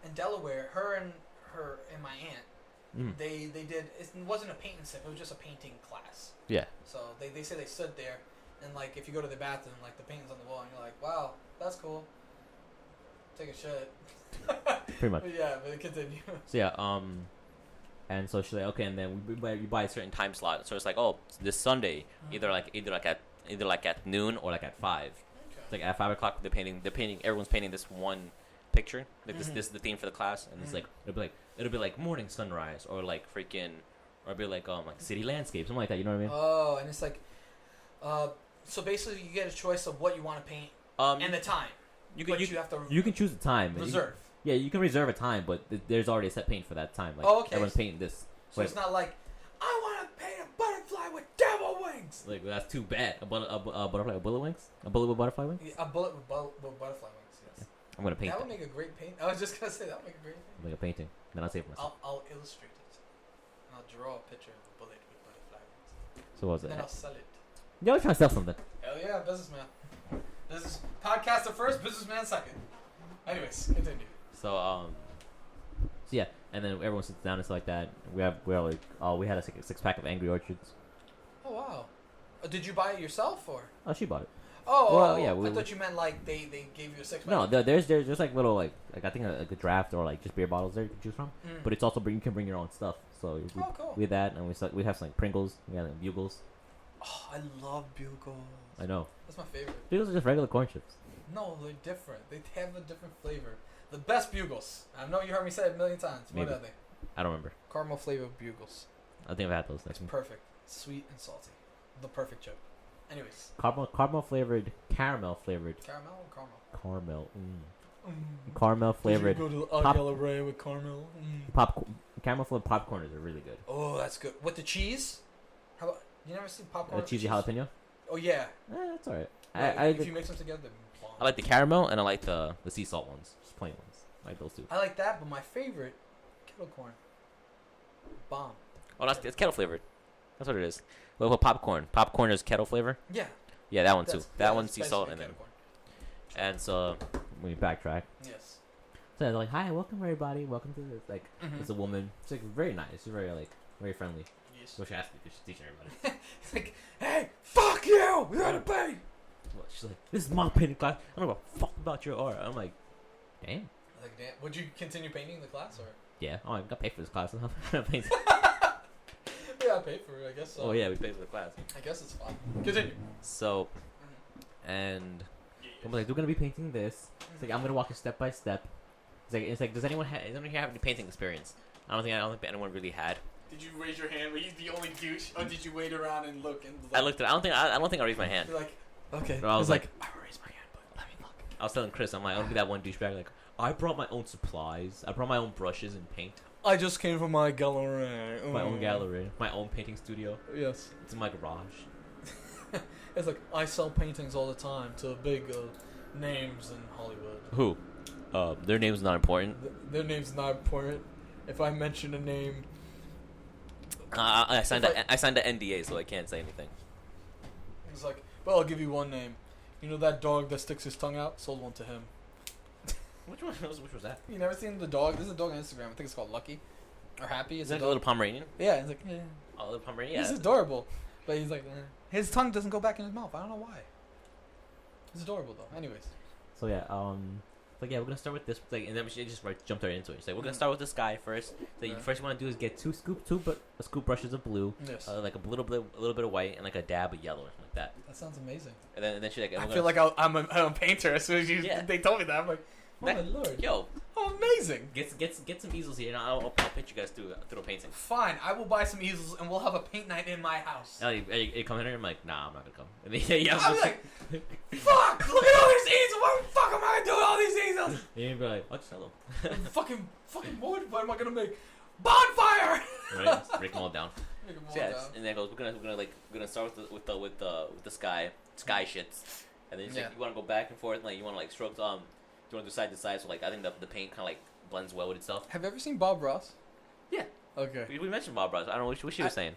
B: in Delaware. Her and my aunt. They did. It wasn't a painting sip. It was just a painting class.
A: Yeah.
B: So they say they stood there, and like if you go to the bathroom, like the painting's on the wall, and you're like, wow, that's cool. Take a shit.
A: Pretty much.
B: But yeah, but continue.
A: So yeah, and so she's like, okay, and then you buy a certain time slot. So it's like, oh, this Sunday, either at noon or like at 5.
B: Okay.
A: It's like at 5 o'clock, they're painting. Everyone's painting this one picture. Like this is the theme for the class, and it's like it'll be like morning sunrise or like freaking, or it'll be like city landscape, something like that. You know what I mean?
B: Oh, and it's like, so basically you get a choice of what you want to paint and the time. You
A: can choose the time.
B: Reserve.
A: You can reserve a time, but there's already a set paint for that time. Like, everyone's painting this.
B: So it's not like, I want to paint a butterfly with devil wings.
A: Like, that's too bad. A butterfly with bullet wings? A bullet with butterfly wings?
B: Yeah, a bullet with butterfly wings, yes.
A: Yeah. I'm going to paint
B: that. That would make a great paint. I was just going to say, that would make a great paint.
A: Make a painting. Then I'll save it myself.
B: I'll illustrate it. And I'll draw a picture of a bullet with butterfly wings.
A: So what was it?
B: And then I'll sell it.
A: Yo, I'm trying to sell something.
B: Hell yeah, businessman. Podcaster first, businessman second. Anyways, continue.
A: So yeah, and then everyone sits down and stuff like that. We had a 6-pack of Angry Orchards.
B: Oh wow! Did you buy it yourself or?
A: Oh, she bought it.
B: Oh, yeah. I thought you meant like they gave you a 6-pack.
A: No, there's like little like I think like a draft or like just beer bottles there you can choose from. But it's also you can bring your own stuff. So
B: cool.
A: We had that, and we have some like Pringles. We had like Bugles.
B: Oh, I love Bugles.
A: I know.
B: That's my favorite.
A: Bugles are just regular corn chips.
B: No, they're different. They have a different flavor. The best Bugles. I know you heard me say it a million times.
A: Maybe.
B: What are they?
A: I don't remember.
B: Caramel flavored Bugles.
A: I think I've had those.
B: It's perfect. Sweet and salty. The perfect chip. Anyways.
A: Caramel flavored.
B: Caramel or caramel?
A: Caramel. Caramel flavored.
B: Did you go to Gallery with caramel?
A: Caramel flavored popcorn is really good.
B: Oh, that's good. With the cheese? How about you never seen popcorn?
A: Cheesy jalapeno?
B: Oh yeah.
A: That's alright.
B: If you mix them together,
A: I like the caramel and I like the sea salt ones, just plain ones. I like those two.
B: I like that, but my favorite, kettle corn. Bomb.
A: Oh, it's kettle flavored. That's what it is. Well, with popcorn. Popcorn is kettle flavor.
B: Yeah.
A: Yeah, that one too. That one's sea salt and then. And so we backtrack.
B: Yes.
A: So they're like, "Hi, welcome everybody. Welcome to this." Like, it's a woman. She's like very nice. She's very friendly. Yes. So she asked me because she's teaching everybody.
B: It's like, "Hey, fuck you! You gotta pay."
A: Well, she's like, "This is my painting class. I don't give a fuck about your art." I'm like, "Damn."
B: Like, damn. Would you continue painting the class or?
A: Yeah. Oh, I got paid for this class. I'm gonna paint.
B: Yeah, I paid for it. I guess so.
A: Oh yeah, we paid for the class.
B: I guess it's fun. Continue.
A: So, and I'm like, "We're gonna be painting this." It's like I'm gonna walk you step by step. It's like, does anyone here have any painting experience? I don't think anyone really had.
B: Did you raise your hand? Were you the only douche, or did you wait around and look? And
A: I looked at. I don't think I raised my hand.
B: You're like, okay.
A: So I was like,
B: I raised my hand, but let me look.
A: I was telling Chris, I'm like, I'll be that one douchebag. Like, I brought my own supplies. I brought my own brushes and paint.
B: I just came from my gallery.
A: My own gallery, my own painting studio.
B: Yes.
A: It's in my garage.
B: It's like I sell paintings all the time to big names in Hollywood.
A: Who? Their name's not important.
B: Their name's not important. If I mention a name,
A: I signed an NDA, so I can't say anything.
B: It's like, well, I'll give you one name. You know that dog that sticks his tongue out? Sold one to him.
A: Which was that?
B: You never seen the dog? There's a dog on Instagram. I think it's called Lucky or Happy.
A: Is that a little Pomeranian?
B: Yeah, it's like yeah.
A: Oh, a little Pomeranian. Yeah.
B: He's adorable, but he's like his tongue doesn't go back in his mouth. I don't know why. He's adorable though. Anyways.
A: So yeah, like yeah, we're gonna start with this. Like, and then she just jumped right into it. She's like, we're gonna start with this guy first. So first you want to do is get two scoop brushes of blue,
B: yes.
A: Like a little bit of white, and like a dab of yellow or something like that.
B: That sounds amazing.
A: And then she's like,
B: I feel like I'm a painter. As soon as they told me that, I'm like, oh my lord,
A: yo,
B: oh amazing.
A: Get some easels here, and I'll paint you guys through a painting.
B: Fine, I will buy some easels, and we'll have a paint night in my house.
A: Are you coming here? I'm like, nah, I'm not gonna come. And then,
B: I'm like, fuck! Look at all these easels. What the fuck am I gonna do with all these easels?
A: And you'd be like, I'll just sell them.
B: fucking wood. What am I gonna make? Bonfire!
A: Right, break them all down. So yeah, and then it goes. We're gonna start with the sky shits, and then like, you want to go back and forth, and like you want to like stroke. You want to do side to side, so like I think the paint kind of like blends well with itself.
B: Have you ever seen Bob Ross?
A: Yeah.
B: Okay.
A: We mentioned Bob Ross. I don't know what she was saying.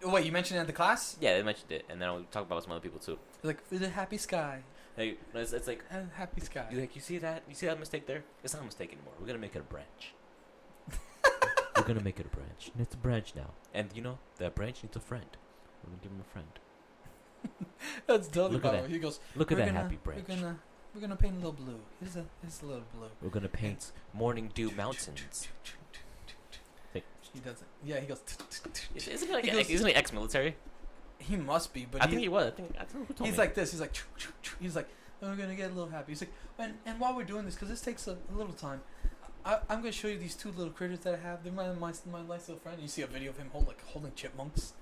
B: Wait, you mentioned it at the class?
A: Yeah, they mentioned it, and then we'll talk about some other people too.
B: Like, it's a happy sky.
A: Like, it's like
B: happy sky.
A: You see that mistake there? It's not a mistake anymore. We're gonna make it a branch. We're gonna make it a branch. And it's a branch now. And that branch needs a friend. We're gonna give him a friend.
B: That's totally
A: Look at
B: powerful.
A: that.
B: He goes,
A: Look at that happy branch.
B: We're gonna paint a little blue. Here's a little blue.
A: We're gonna paint morning dew mountains.
B: He doesn't. Yeah, he goes.
A: Isn't he ex-military?
B: He must be, but
A: I think he was. I think who told
B: he's
A: me.
B: like this. He's like, we're gonna get a little happy. He's like, and while we're doing this, because this takes a little time, I'm gonna show you these two little critters that I have. They're my nice little friend. You see a video of him holding chipmunks.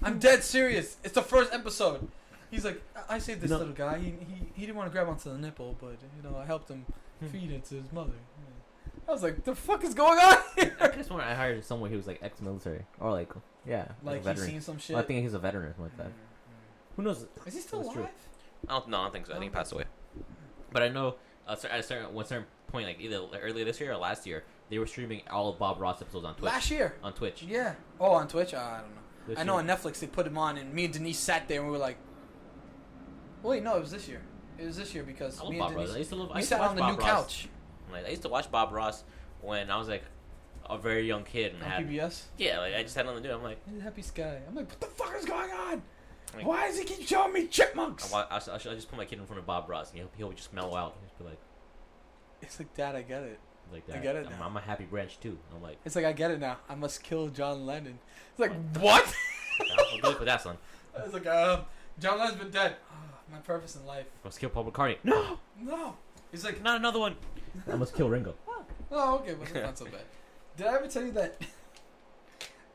B: I'm dead serious. It's the first episode. He's like, I saved this little guy. He didn't want to grab onto the nipple, but I helped him feed it to his mother. I was like, the fuck is going on here?
A: I just remember I hired someone who was like ex-military or like a veteran.
B: He's seen some shit.
A: Well, I think he's a veteran or something like that. Who knows?
B: Is he still alive?
A: True. I don't think so. I think he passed away. But I know at a certain point, like either earlier this year or last year, they were streaming all of Bob Ross episodes on Twitch.
B: Last year.
A: On Twitch.
B: Yeah. Oh, on Twitch? I don't know.
A: I
B: know on Netflix they put him on, and me and Denise sat there and we were like, wait, no, it was this year. It was this year because me and Denise, we sat on the new couch.
A: Like, I used to watch Bob Ross when I was like a very young kid and
B: on PBS.
A: Yeah, like I just had nothing to do. I'm like,
B: happy sky. I'm like, what the fuck is going on?
A: Like,
B: why does he keep showing me chipmunks?
A: I just put my kid in front of Bob Ross and he'll just mellow out. He'll just be like,
B: it's like, Dad, I get it.
A: Like
B: I get it now.
A: I'm a happy branch too. I'm like,
B: it's like, I get it now. I must kill John Lennon. It's like, what?
A: I'm good for that, son.
B: It's like, John Lennon's been dead. My purpose in life.
A: Must kill Paul McCartney. No.
B: He's like,
A: not another one. I must kill Ringo.
B: Oh, okay, but that's not so bad. Did I ever tell you that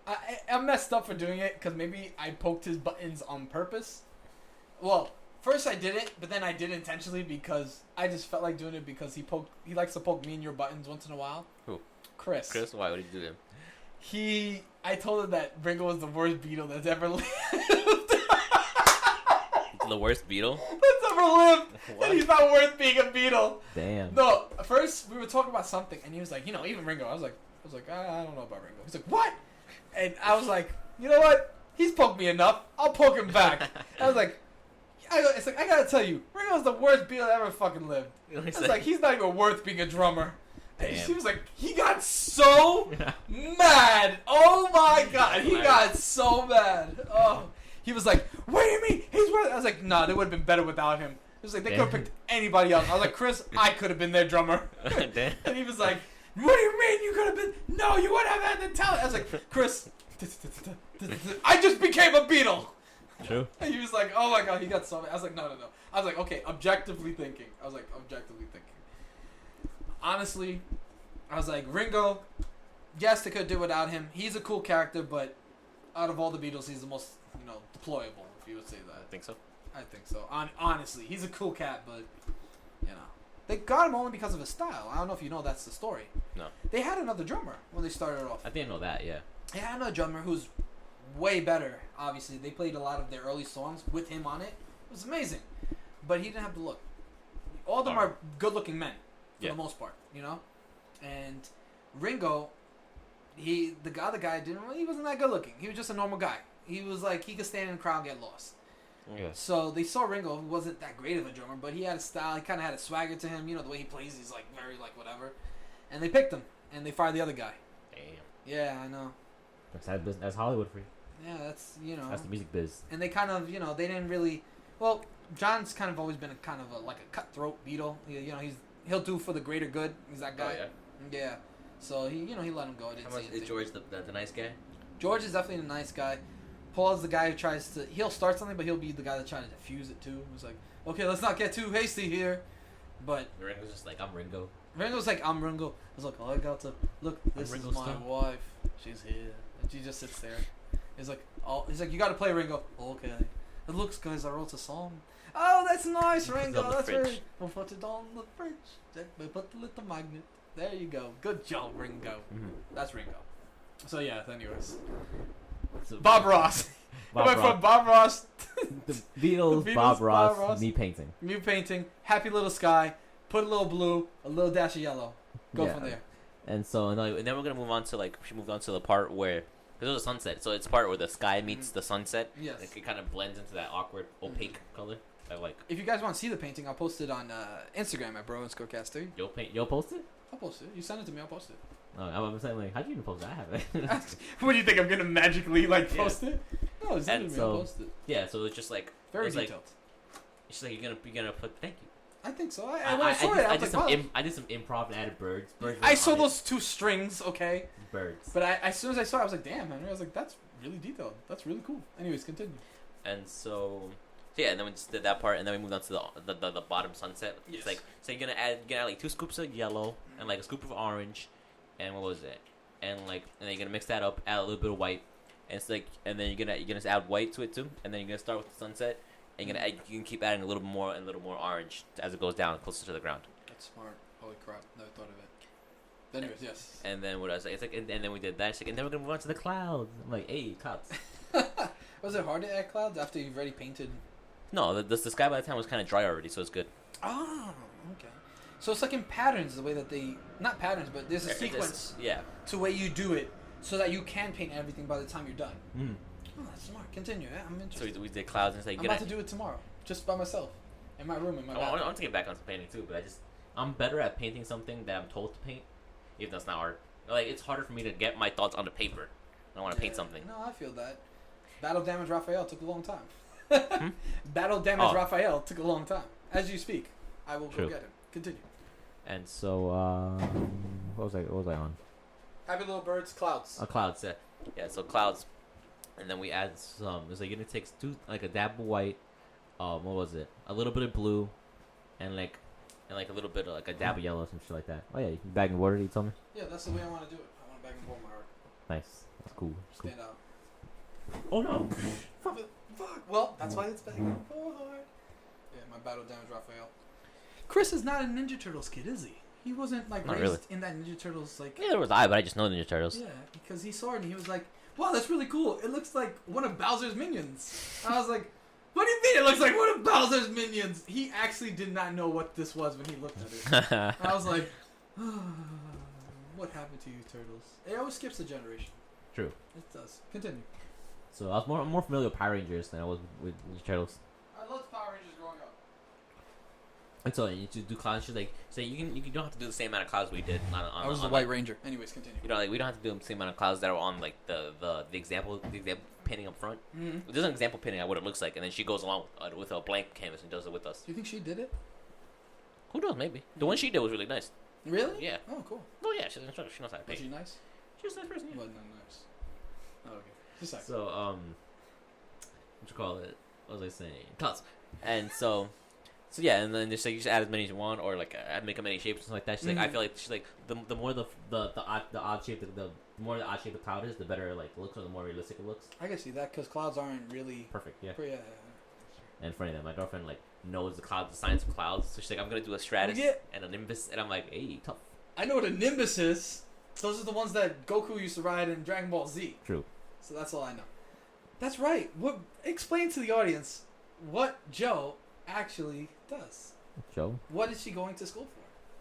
B: I messed up for doing it because maybe I poked his buttons on purpose? Well, first I did it, but then I did intentionally because I just felt like doing it because he likes to poke me in your buttons once in a while.
A: Who?
B: Chris.
A: Why? What did you do to him?
B: I told him that Ringo was the worst Beatle that's ever lived.
A: The worst Beatle?
B: That's ever lived. And he's not worth being a Beatle.
A: Damn.
B: No, first we were talking about something, and he was like, even Ringo. I was like, I don't know about Ringo. He's like, what? And I was like, you know what? He's poked me enough. I'll poke him back. I was like, I gotta tell you, Ringo's the worst Beatle that ever fucking lived. I was like, he's not even worth being a drummer. And she was like, he got so mad. Oh my god, he got so mad. Oh, he was like, what do you mean? He's worth. I was like, nah, they would have been better without him. It was like they could have picked anybody else. I was like, Chris, I could have been their drummer. And he was like, what do you mean you could have been? No, you would have had the talent. I was like, Chris, I just became a Beatle.
A: True.
B: And he was like, oh my god, he got so mad. I was like, no. I was like, okay, objectively thinking. Honestly, I was like, Ringo, yes, they could do without him. He's a cool character, but out of all the Beatles, he's the most, deployable, if you would say that.
A: I think so.
B: Honestly, he's a cool cat, but, they got him only because of his style. I don't know if you know that's the story.
A: No.
B: They had another drummer when they started off.
A: I didn't know that, yeah.
B: They had another drummer who's way better, obviously. They played a lot of their early songs with him on it. It was amazing. But he didn't have the look. All of them are good-looking men, for the most part, And Ringo, he wasn't that good-looking. He was just a normal guy. He was like, he could stand in the crowd and get lost.
A: Yeah.
B: So they saw Ringo, who wasn't that great of a drummer, but he had a style. He kind of had a swagger to him. The way he plays, he's like very like whatever. And they picked him, and they fired the other guy.
A: Damn.
B: Yeah, I know.
A: That's Hollywood for you.
B: Yeah, that's
A: That's the music biz.
B: And they kind of they didn't really. Well, John's kind of always been a cutthroat Beatle. He'll do for the greater good. He's that guy.
A: Oh, yeah.
B: Yeah. So he let him go.
A: How much is George the nice guy?
B: George is definitely a nice guy. Paul's the guy who tries to. He'll start something, but he'll be the guy that's trying to defuse it too. He's like, okay, let's not get too hasty here. But
A: Ringo's just like, I'm Ringo.
B: Ringo's like, I'm Ringo. I was like, oh, I got to look. This is my wife. She's here, and she just sits there. He's like, you got to play Ringo. Okay. It looks, guys. I wrote a song. Oh, that's nice, Ringo. That's very. We'll put it on the fridge. We put the little magnet. There you go. Good job, Ringo. Mm-hmm. That's Ringo. So yeah. Anyways. Bob Ross. From Bob Ross.
A: The Beatles, Bob Ross, me painting.
B: Me painting. Happy little sky. Put a little blue, a little dash of yellow. Go from there.
A: And so, and then we're gonna move on to she moved on to the part where there's a sunset, so it's part where the sky meets the sunset.
B: Yes.
A: Like, it kind of blends into that awkward, opaque color. I like.
B: If you guys want to see the painting, I'll post it on Instagram at Broenscorecast.
A: You'll post it?
B: I'll post it. You send it to me, I'll post it.
A: Oh, I'm saying, like, how'd you even post it? I haven't.
B: What do you think? I'm gonna magically post it? No, send it to me. I'll post it.
A: Yeah, so it's just like
B: very detailed.
A: Like, it's like you're gonna put thank you.
B: I think so. I
A: did some improv and added birds.
B: I saw those 2 strings, okay?
A: Birds.
B: But as soon as I saw it, I was like, damn, Henry. I was like, that's really detailed. That's really cool. Anyways, continue.
A: And so yeah, and then we just did that part, and then we moved on to the bottom sunset.
B: Yes.
A: It's like, so you're gonna add like 2 scoops of yellow and like a scoop of orange, and what was it? And then you're gonna mix that up, add a little bit of white, and it's like, and then you're gonna just add white to it too, and then you're gonna start with the sunset, and you can keep adding a little more and a little more orange as it goes down closer to the ground.
B: That's smart. Holy crap! Never thought of it. Anyways, yes.
A: And then what I was like, it's like, and then we did that. It's like, and then we're gonna move on to the clouds. I'm like, hey, clouds.
B: Was it hard to add clouds after you've already painted?
A: No, the sky by the time was kind of dry already, so it's good.
B: Oh, okay. So it's like in patterns, the way that not patterns, but there's a sequence to way you do it so that you can paint everything by the time you're done.
A: Mm.
B: Oh, that's smart. Continue. Yeah, I'm interested.
A: So we did clouds, and it's like,
B: I'm about to do it tomorrow, just by myself, in my room, in my bathroom.
A: I want to get back on some painting too, but I'm better at painting something that I'm told to paint, even though it's not art. Like, it's harder for me to get my thoughts onto paper. I want to paint something.
B: No, I feel that. Battle Damage Raphael took a long time. Battle Damage Raphael took a long time. As you speak, I will go get him. Continue.
A: And so, what was I on?
B: Happy Little Birds, clouds.
A: Clouds, yeah. Yeah, so clouds. And then we add some, it's like, it takes a dab of white, what was it? A little bit of blue, and a little bit of, like, a dab of yellow, some shit like that. Oh, yeah, you can bag and water, you told me?
B: Yeah, that's the way I want to do it. I want to bag and water my art.
A: Nice. That's cool.
B: Stand out.
A: Oh, no.
B: Fuck. Well, that's why it's bag and water. Yeah, my Battle Damage Raphael. Chris is not a Ninja Turtles kid, is he? He wasn't, like, raised in that Ninja Turtles, like...
A: Neither was I, but I just know Ninja Turtles.
B: Yeah, because he saw it and he was like, wow, that's really cool. It looks like one of Bowser's minions. I was like, what do you mean it looks like one of Bowser's minions? He actually did not know what this was when he looked at it. I was like, what happened to you, Turtles? It always skips a generation.
A: True.
B: It does. Continue.
A: So I was more familiar with Power Rangers than I was with Ninja Turtles.
B: I loved Power Rangers growing up.
A: And so you do clouds. Just like, so you don't have to do the same amount of clouds we did.
B: I was the White Ranger. Anyways, continue.
A: You know, like, we don't have to do the same amount of clouds that are on like the example painting up front.
B: Mm-hmm.
A: There's an example painting of what it looks like, and then she goes along with a blank canvas and does it with us.
B: Do you think she did it?
A: Who knows? Maybe the one she did was really nice.
B: Really?
A: Yeah.
B: Oh, cool.
A: Oh yeah, she knows how to paint.
B: Was she nice?
A: She was a nice person. Yeah.
B: Was not nice. Oh, okay. Just a second.
A: So what you call it? What was I saying? Clouds. And so yeah, and then just like you just add as many as you want, or like make as many shapes or something like that. She's like, I feel like she's like the more the odd shape the more the odd shape the cloud is, the better like it looks, or the more realistic it looks.
B: I can see that because clouds aren't really
A: perfect. Yeah.
B: Yeah.
A: And funny that my girlfriend like knows the science of clouds, so she's like, I'm gonna do a stratus and a nimbus, and I'm like, hey, tough.
B: I know what a nimbus is. Those are the ones that Goku used to ride in Dragon Ball Z.
A: True.
B: So that's all I know. That's right. Explain to the audience what Joe actually does.
A: Joe?
B: What is she going to school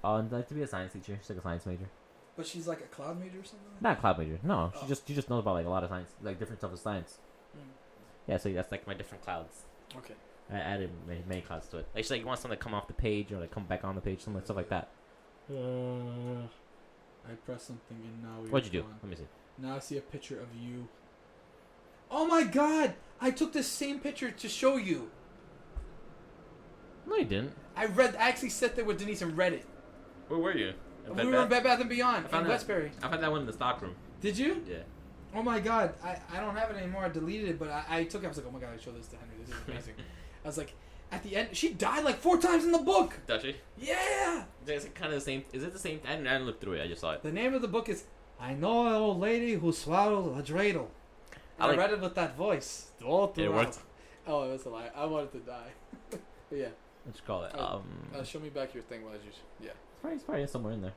B: for?
A: Like to be a science teacher. She's like a science major.
B: But she's like a cloud major or something?
A: Not a cloud major. No, she just knows about like a lot of science, like different stuff of science. Yeah, so that's like my different clouds.
B: Okay.
A: I added many clouds to it. Like she's like, you want something to come off the page or like come back on the page, stuff like that.
B: I pressed something and now we're
A: What'd you do?
B: gone.
A: Let me see.
B: Now I see a picture of you. Oh my god! I took this same picture to show you.
A: No, you didn't.
B: I actually sat there with Denisse and read it.
A: Where were you?
B: We were in Bed Bath & Beyond in Westbury.
A: I found that one in the stockroom.
B: Did you?
A: Yeah.
B: Oh my god, I don't have it anymore. I deleted it, but I took it. I was like, oh my god, I show this to Henry. This is amazing. I was like, at the end, she died like 4 times in the book.
A: Does she?
B: Yeah.
A: Is it kind of the same? Is it the same? I didn't look through it. I just saw it.
B: The name of the book is I Know an Old Lady Who Swallowed a Dreidel. I read it with that voice. All throughout.
A: It worked.
B: Oh, it was a lie. I wanted to die. But yeah.
A: What you call it?
B: Show me back your thing while you. Yeah.
A: It's probably somewhere in there.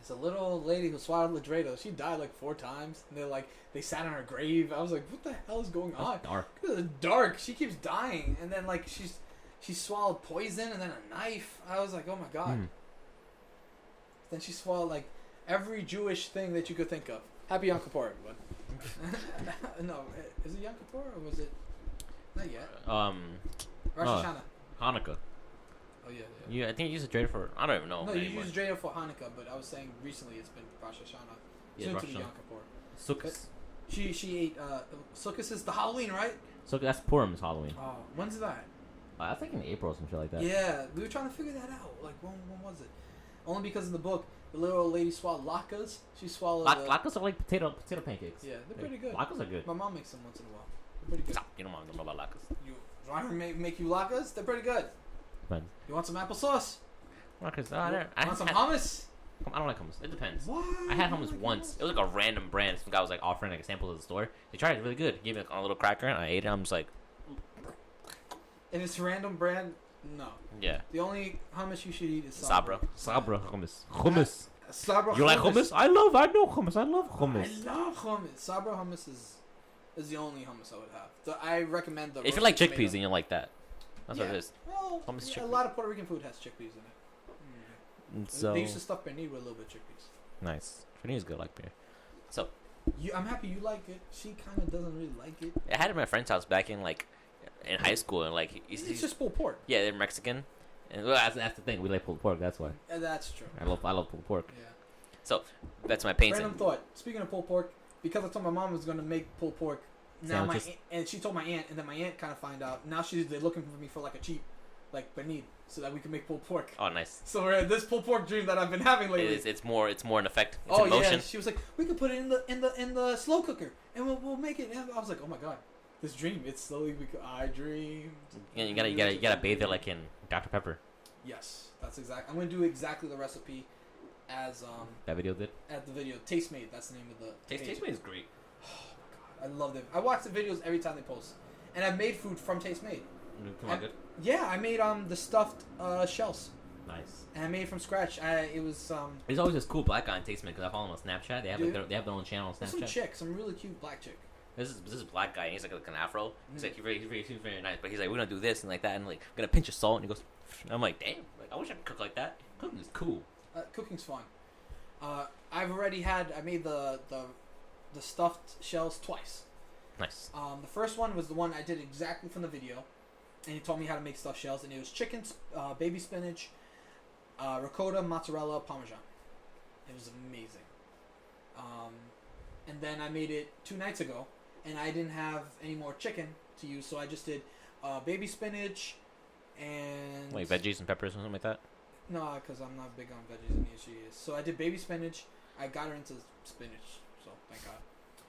B: It's a little old lady who swallowed a dreidel. She died like 4 times. And they sat on her grave. I was like, what the hell is going on?
A: Dark.
B: It's dark. She keeps dying. And then like she swallowed poison and then a knife. I was like, oh my god. Then she swallowed like every Jewish thing that you could think of. Happy Yom Kippur, everyone. No, is it Yom Kippur or was it? Not yet. Rosh
A: no,
B: Hashanah.
A: Hanukkah.
B: Oh yeah.
A: Yeah, I think you use a dreidel for. I don't even know.
B: No, you
A: anymore.
B: use dreidel for Hanukkah, but I was saying recently it's been Rosh Hashanah.
A: Yeah,
B: Soon
A: Rosh
B: to be
A: Hashanah.
B: Yom Kippur.
A: Sukkot.
B: She ate. Sukkot is the Halloween, right?
A: So that's Purim's Halloween.
B: Oh, when's that?
A: I think in April or some shit like that.
B: Yeah, we were trying to figure that out. Like, when was it? Only because in the book, the little old lady swallowed latkes. She swallowed.
A: Latkes are like potato pancakes.
B: Yeah, they're pretty good.
A: Latkes are good.
B: My mom makes them once in a while. They're pretty good.
A: You don't want to know about latkes.
B: You want her to make you latkes? They're pretty good.
A: Depends.
B: You want some applesauce?
A: Latkes.
B: You want some hummus?
A: I don't like hummus. It depends.
B: What?
A: I had hummus once. It was like a random brand. Some guy was like offering like a sample at the store. They tried it really good. Gave me like, a little cracker and I ate it. I'm just like,
B: If it's random brand, no.
A: yeah.
B: The only hummus you should eat is Sabra.
A: Sabra hummus. Hummus.
B: Sabra.
A: You like hummus? I know hummus. I love hummus.
B: I love hummus. Sabra hummus is the only hummus I would have. So I recommend the.
A: If you like
B: roasted
A: chickpeas,
B: tomato.
A: then you like that. That's what it is.
B: Well,
A: Hummus
B: yeah, a
A: chickpeas.
B: lot of Puerto Rican food has chickpeas in it.
A: And so
B: They used to stuff pernil with a little bit of chickpeas.
A: nice. Pernil is good, like beer.
B: I'm happy you like it. She kind of doesn't really like it.
A: I had it at my friend's house back in high school, and like
B: It's just pulled pork.
A: yeah, they're Mexican, and well, that's the thing. We like pulled pork. That's why
B: That's true.
A: I love pulled pork.
B: Yeah.
A: So that's my painting.
B: Random thought. Speaking of pulled pork, because I told my mom I was gonna make pulled pork. Now
A: Sandwiches.
B: and she told my aunt, and then my aunt kind of find out. Now they're looking for me for like a cheap, like pernil, so that we can make pulled pork.
A: Oh, nice.
B: So we're at this pulled pork dream that I've been having lately.
A: It's more in effect. It's in motion.
B: Yeah, she was like, we could put it in the slow cooker, and we'll make it. And I was like, oh my god, this dream. It's slowly I dreamed.
A: Yeah, you gotta bathe it like in Dr Pepper.
B: Yes, that's exact. I'm gonna do exactly the recipe as
A: That video did.
B: at the video. Taste Made. That's the name of the page.
A: Taste is great.
B: I love them. I watch the videos every time they post, and I've made food from Taste Made.
A: Come on, good.
B: Yeah, I made the stuffed shells,
A: Nice.
B: and I made it from scratch. It was
A: There's always this cool black guy on Taste because I follow him on Snapchat. They have
B: Dude.
A: they have their own channel on
B: some
A: Snapchat.
B: chick, some really cute black chick.
A: This is black guy. And he's like an afro. He's like he's very nice. But he's like, we're gonna do this and like that, and like we're gonna pinch of salt. And he goes, and I'm like, damn. Like I wish I could cook like that. Cooking is cool.
B: Cooking's fun. I made the stuffed shells twice.
A: Nice.
B: The first one was the one I did exactly from the video, and he taught me how to make stuffed shells, and it was chicken, baby spinach, ricotta, mozzarella, parmesan. It was amazing. And then I made it 2 nights ago, and I didn't have any more chicken to use, so I just did baby spinach and...
A: Like veggies and peppers or something like that?
B: No, because I'm not big on veggies, and she is. So I did baby spinach. I got her into spinach, so thank God.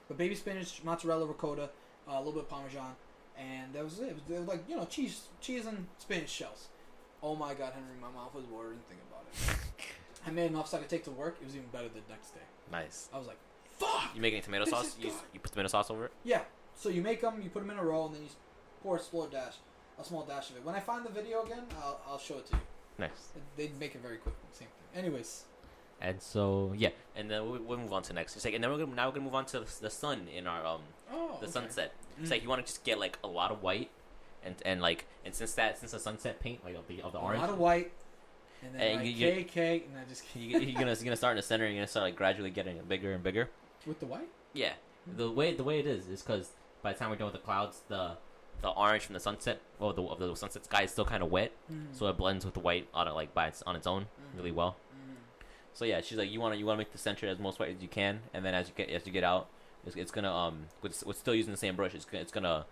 B: But baby spinach, mozzarella, ricotta, a little bit of parmesan, and that was it. It was like, cheese and spinach shells. Oh my God, Henry, my mouth was watering thinking about it. I made enough so I could take to work. It was even better the next day.
A: Nice.
B: I was like, fuck!
A: You making tomato
B: This
A: sauce?
B: is
A: You
B: good.
A: put tomato sauce over it?
B: Yeah. So you make them, you put them in a roll, and then you pour a small dash of it. When I find the video again, I'll show it to you.
A: Nice.
B: They make it very quick. Same thing. Anyways.
A: And so yeah, and then we'll move on to next. It's like, and then we're gonna move on to the sun in our sunset. It's like you want to just get like a lot of white, and since the sunset paint like of the orange.
B: A lot of white. And then
A: And
B: KK, and I just
A: you're gonna start in the center. And you're gonna start like gradually getting bigger and bigger.
B: with the white.
A: Yeah, the way it is because by the time we're done with the clouds, the orange from the sunset of the sunset sky is still kind of wet, so it blends with the white on its own really well. So yeah, she's like, you want to make the center as most white as you can, and then as you get out, it's gonna with still using the same brush, it's gonna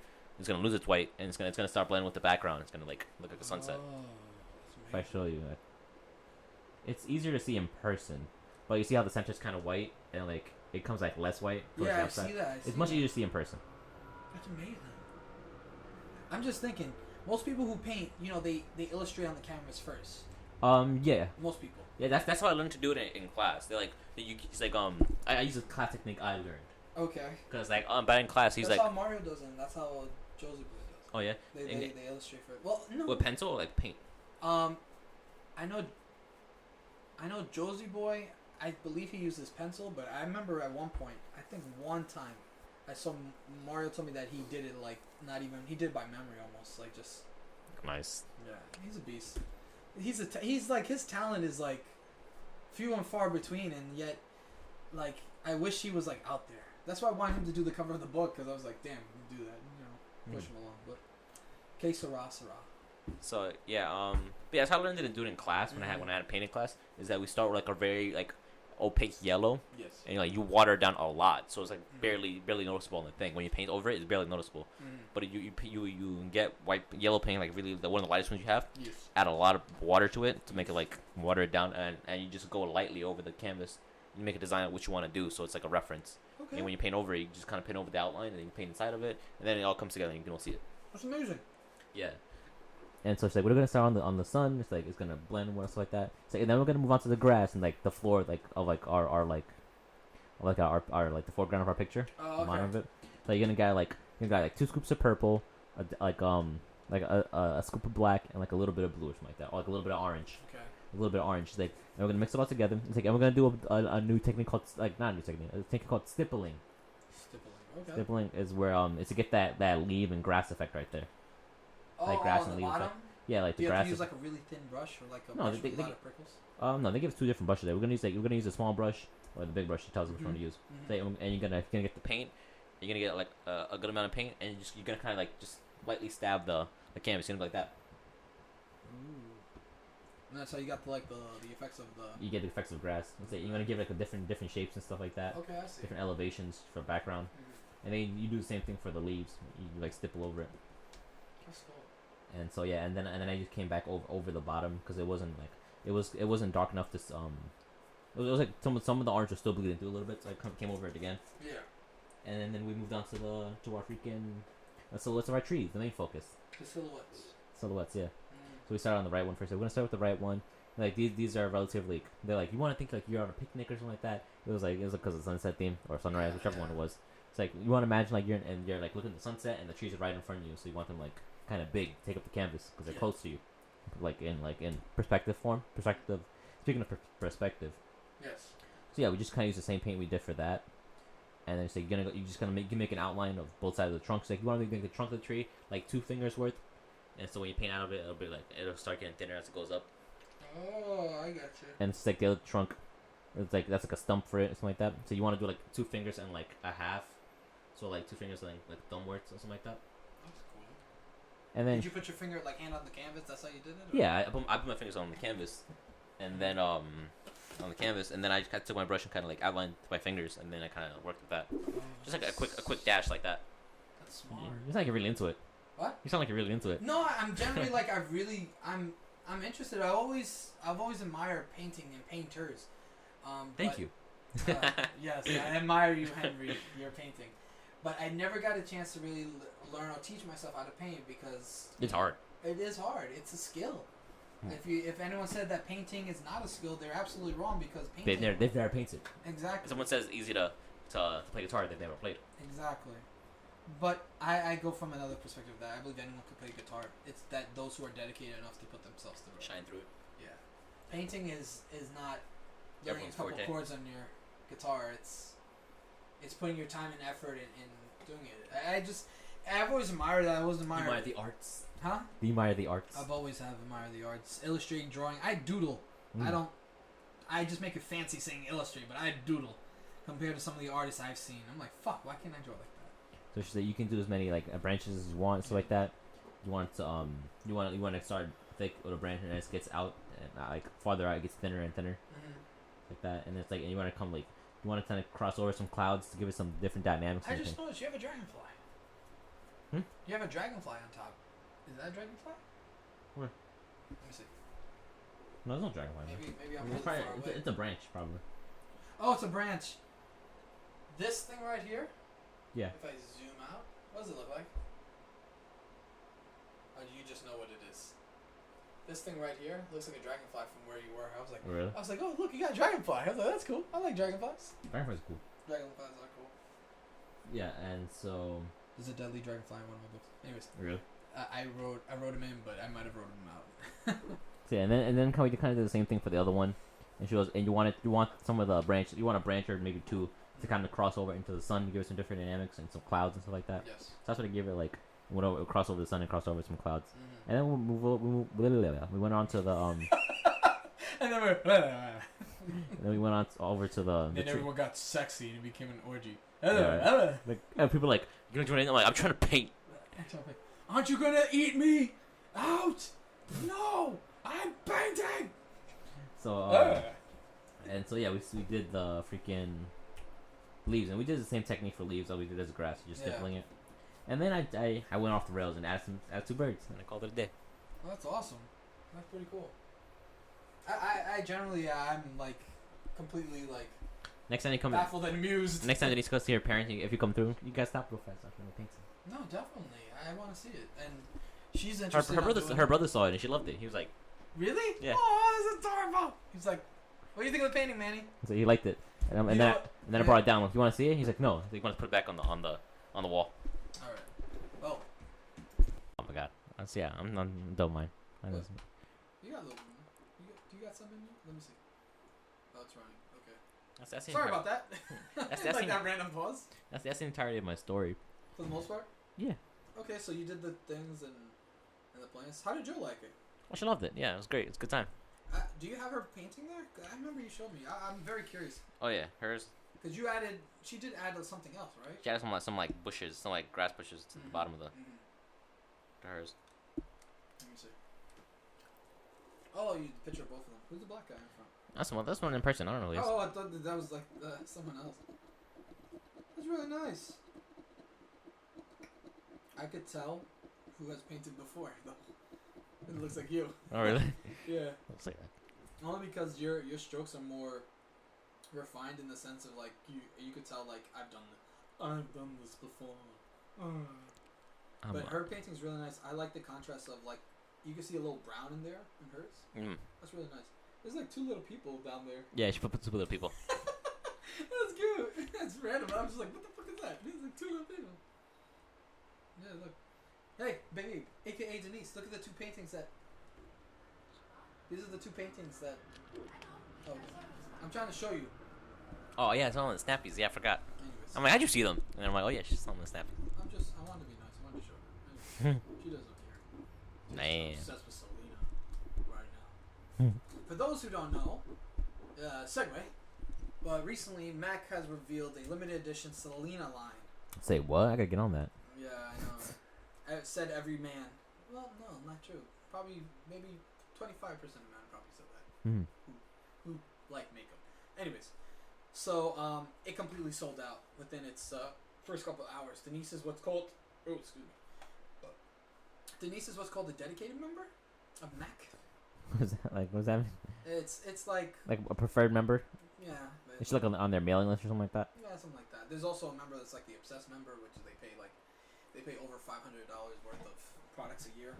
A: lose its white, and it's gonna start blending with the background. It's gonna like look like a sunset. If I show you, it's easier to see in person, but you see how the center's kind of white, and like it comes like less white.
B: Yeah, I see that.
A: It's much easier to see in person.
B: That's amazing. I'm just thinking, most people who paint, they illustrate on the canvas first.
A: Yeah.
B: Most people.
A: Yeah, that's how I learned to do it in class. They're like, it's like I use a class technique I learned.
B: Okay.
A: Cause like but in class he's
B: that's
A: like.
B: how Mario does it. And that's how Josie Boy does.
A: Oh yeah.
B: They illustrate for it. Well, no.
A: With pencil or like paint?
B: I know Josie Boy. I believe he uses pencil, but I remember at one point, I think one time, I saw Mario told me that he did it like he did it by memory almost, like just.
A: Nice.
B: Yeah, he's a beast. He's like his talent is like few and far between, and yet like I wish he was like out there. That's why I wanted him to do the cover of the book, because I was like, damn, we can do that. Push him along. But que sera, sera.
A: So yeah, but yeah, that's how I learned to do it in class when I had a painting class. Is that we start with like a very like opaque yellow.
B: Yes.
A: And like you water it down a lot, so it's like barely noticeable in the thing. When you paint over it, it's barely noticeable. But you get yellow paint, like really one of the lightest ones you have.
B: Yes.
A: Add a lot of water to it to make it like water it down, and you just go lightly over the canvas. You make a design of what you want to do, so it's like a reference.
B: Okay.
A: And when you paint over it, you just kind of paint over the outline, and then you paint inside of it, and then it all comes together, and you can all see it.
B: That's amazing.
A: Yeah. And so it's like we're gonna start on the sun. It's like it's gonna blend and stuff like that. It's like, and then we're gonna move on to the grass and like the floor like of like our like like the foreground of our picture.
B: Oh, okay.
A: Of it. So you're gonna get 2 scoops of purple, a scoop of black, and like a little bit of blue or something like that, or like a little bit of orange.
B: Okay.
A: A little bit of orange. It's like, and we're gonna mix it all together. It's like, and we're gonna do a new technique called not a new technique. A technique called stippling.
B: Okay.
A: Stippling is where it's to get that leaf and grass effect right there. Like grass and leaves.
B: Bottom?
A: Yeah, like
B: do
A: the
B: you
A: grass.
B: have to use like a really thin brush or like a brush with a lot of prickles?
A: No, they give us 2 different brushes there. We're gonna use a small brush or the big brush. She tells us which one to use. And you're gonna get the paint. You're gonna get like a good amount of paint, and you're gonna kind of like just lightly stab the canvas, like that.
B: Ooh. And that's how you got the effects of the.
A: You get the effects of grass. You're gonna give like a different shapes and stuff like that.
B: Okay, I see.
A: Different elevations for background, and then you do the same thing for the leaves. You like stipple over it.
B: That's cool.
A: And so yeah, and then I just came back over the bottom because it wasn't like it wasn't dark enough to it was like some of the orange was still bleeding through a little bit, so I came over it again.
B: Yeah.
A: And then we moved on to our freaking silhouettes of our trees, the main focus.
B: The silhouettes.
A: Silhouettes, yeah. So we started on the right one first. So we're gonna start with the right one. Like these are relatively. They're like you want to think like you're on a picnic or something like that. It was because of the sunset theme or sunrise, whichever one it was. It's like you want to imagine like you're like looking at the sunset and the trees are right in front of you, so you want them like kind of big, take up the canvas because they're close to you, like in perspective form. Speaking of perspective.
B: Yes.
A: So yeah, we just kind of use the same paint we did for that, and then so you make an outline of both sides of the trunk. So like you want to make the trunk of the tree like 2 fingers worth, and so when you paint out of it, it'll start getting thinner as it goes up.
B: Oh, I got you.
A: And it's like the other trunk, it's like that's like a stump for it or something like that. So you want to do like 2 fingers and like a half, so like 2 fingers and like thumb worth or something like that.
B: That's cool.
A: And then
B: did you put your finger hand on the canvas? That's how you did it?
A: Or? Yeah, I put my fingers on the canvas, and then on the canvas, and then I just took my brush and kind of like outlined my fingers, and then I kind of worked with that, just like a quick dash like that.
B: That's smart.
A: You sound like you're really into it.
B: What?
A: You sound like you're really into it.
B: No, I'm generally like I'm interested. I've always admired painting and painters.
A: Thank you.
B: Yes, I admire you, Henry. Your painting, but I never got a chance to really learn or teach myself how to paint because
A: it's hard.
B: It is hard. It's a skill. If anyone said that painting is not a skill, they're absolutely wrong because painting.
A: They've never painted.
B: Exactly.
A: If someone says it's easy to play guitar, they've never played.
B: Exactly. But I go from another perspective that I believe anyone could play guitar. It's that those who are dedicated enough to put themselves through it.
A: Shine through it.
B: Yeah. Painting is not learning a couple chords on your guitar. It's putting your time and effort in doing it. I've always admired that. I always admired.
A: You admire the arts.
B: Huh?
A: You admire the arts.
B: I've always admired the arts. Illustrating, drawing. I doodle. I just make it fancy saying illustrate, but I doodle compared to some of the artists I've seen. I'm like, fuck, why can't I draw like that?
A: So she said you can do as many like branches as you want, stuff like that. You want to you want to start thick with a branch, and as it gets out and like farther out, it gets thinner and thinner, like that. And it's like, and you want to you want to kind of cross over some clouds to give it some different dynamics.
B: I just noticed you have a dragonfly.
A: You
B: have a dragonfly on top. Is that a dragonfly?
A: Where?
B: Let me see.
A: No, there's no dragonfly.
B: Maybe I'm really far away.
A: It's a branch, probably.
B: Oh, it's a branch. This thing right here.
A: Yeah.
B: If I zoom out, what does it look like? Or do you just know what it is? This thing right here looks like a dragonfly from where you were. I was like,
A: really?
B: I was like, oh look, you got a dragonfly. I was like, that's cool. I like dragonflies.
A: Dragonfly's cool.
B: Dragonflies are cool.
A: Yeah, and so.
B: There's a deadly dragonfly in one of my books. Anyways.
A: Really?
B: I wrote him in, but I might have wrote him out.
A: So yeah, and then we kind of did the same thing for the other one, and she goes, and you want some of the branch, you want a branch or maybe 2 to kind of cross over into the sun, to give it some different dynamics and some clouds and stuff like that.
B: Yes.
A: So that's what I gave it, like we'll cross over the sun and cross over some clouds, and then we went on to the
B: and then
A: then we went on over to the
B: and everyone got sexy and it became an orgy.
A: Like, people like, you gonna join in? I'm like, I'm trying to paint.
B: Aren't you gonna eat me out? No, I'm painting.
A: So, and so yeah, we did the freaking leaves, and we did the same technique for leaves that we did as grass, just stippling it. And then I went off the rails and added 2 birds, and I called it a day.
B: Well, that's awesome. That's pretty cool. I generally I'm like completely like
A: next time you come
B: baffled and amused.
A: Next time Denisse goes to your parents, if you come through, you guys stop real fast after the painting.
B: No, definitely. I want to see it, and she's interested.
A: Her brother saw it and she loved it. He was like,
B: "Really?
A: Yeah.
B: Oh, this is adorable." He's like, "What do you think of the painting, Manny?"
A: So he liked it, and then I brought it down. Like, you want to see it? He's like, "No." He wants to put it back on the wall.
B: All right. Well.
A: Oh my god. Yeah, I'm don't mind.
B: You got a little. Do you got something in you? Let me see. Oh, it's running. Okay.
A: That's
B: Sorry about that.
A: That's
B: like that random pause.
A: That's the entirety of my story.
B: For the most part.
A: Yeah.
B: Okay, so you did the things and the plans. How did Joe like it?
A: Well, she loved it. Yeah, it was great. It's a good time.
B: Do you have her painting there? I remember you showed me. I'm very curious.
A: Oh yeah, hers.
B: Because she did add something else, right?
A: She added some like bushes, some like grass bushes to the bottom of to hers.
B: Let me see. Oh, you picture both of them. Who's the black guy in front?
A: That's one in person. I don't know who he is.
B: Oh, I thought that was like someone else. That's really nice. I could tell who has painted before, though. It looks like you.
A: Oh, really?
B: Yeah.
A: Looks like that.
B: Only because your strokes are more refined in the sense of like you could tell like I've done this before. But her painting's really nice. I like the contrast of like you can see a little brown in there in hers. That's really nice. There's like 2 little people down there.
A: Yeah, she put 2 little people.
B: That's cute. That's random. I'm just like, what the fuck is that? There's like 2 little people. Yeah, look. Hey, babe, aka Denisse, look at the 2 paintings that. These are the 2 paintings that. Oh, I'm trying to show you.
A: Oh yeah, it's all in the snappies. Yeah, I forgot.
B: Anyways.
A: I'm like, how'd you see them? And I'm like, oh yeah, she's on the snappies.
B: I wanted to be nice. I wanted to show her. Anyways, she doesn't care.
A: Man.
B: She's obsessed with Selena right now. For those who don't know, segue. But recently, Mac has revealed a limited edition Selena line.
A: Say what? I gotta get on that.
B: Yeah, I know. I said every man. Well, no, not true. Probably, maybe 25% of men probably said that. Who like makeup. Anyways, so it completely sold out within its first couple of hours. Denisse is what's called. Oh, excuse me. Denisse is what's called a dedicated member of Mac.
A: What's that like? What's that mean?
B: It's like
A: a preferred member.
B: Yeah.
A: Is she like on their mailing list or something like that?
B: Yeah, something like that. There's also a member that's like the obsessed member, which they pay over $500 worth of products a year.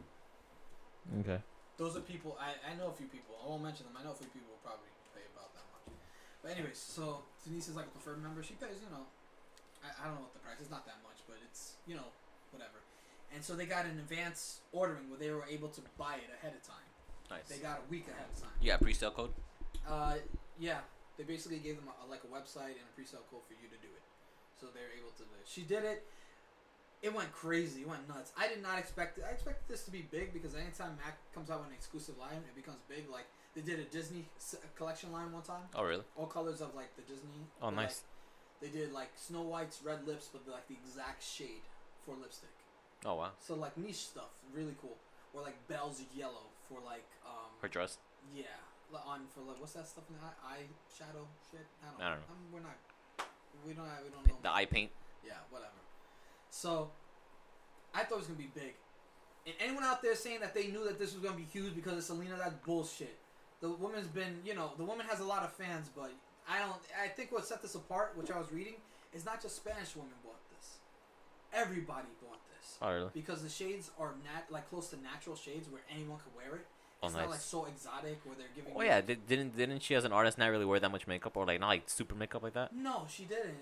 A: Okay.
B: Those are people. I know a few people. I won't mention them. I know a few people will probably pay about that much. But anyways, so Denisse is like a preferred member. She pays, I don't know what the price is. Not that much, but it's whatever. And so they got an advance ordering where they were able to buy it ahead of time.
A: Nice.
B: They got a week ahead of time.
A: You got a pre-sale code?
B: Yeah. They basically gave them a website and a pre-sale code for you to do it. So they're able to do it. She did it. It went crazy. It went nuts. I did not expect it. I expected this to be big because anytime Mac comes out with an exclusive line, it becomes big. Like, they did a Disney collection line one time.
A: Oh, really?
B: All colors of, like, the Disney.
A: Oh, nice.
B: They did, like, Snow White's red lips, but, like, the exact shade for lipstick.
A: Oh, wow.
B: So, like, niche stuff. Really cool. Or, like, Belle's yellow for, like,
A: her dress?
B: Yeah. For, like, what's that stuff in the eye shadow shit? I don't know. We don't know.
A: The eye paint?
B: Yeah, whatever. So, I thought it was going to be big. And anyone out there saying that they knew that this was going to be huge because of Selena, that's bullshit. The woman's been, the woman has a lot of fans, but I think what set this apart, which I was reading, is not just Spanish women bought this. Everybody bought this.
A: Oh, really?
B: Because the shades are close to natural shades where anyone could wear it. It's
A: nice.
B: not like so exotic where they're giving.
A: Oh yeah, didn't she as an artist not really wear that much makeup or like not like super makeup like that?
B: No, she didn't.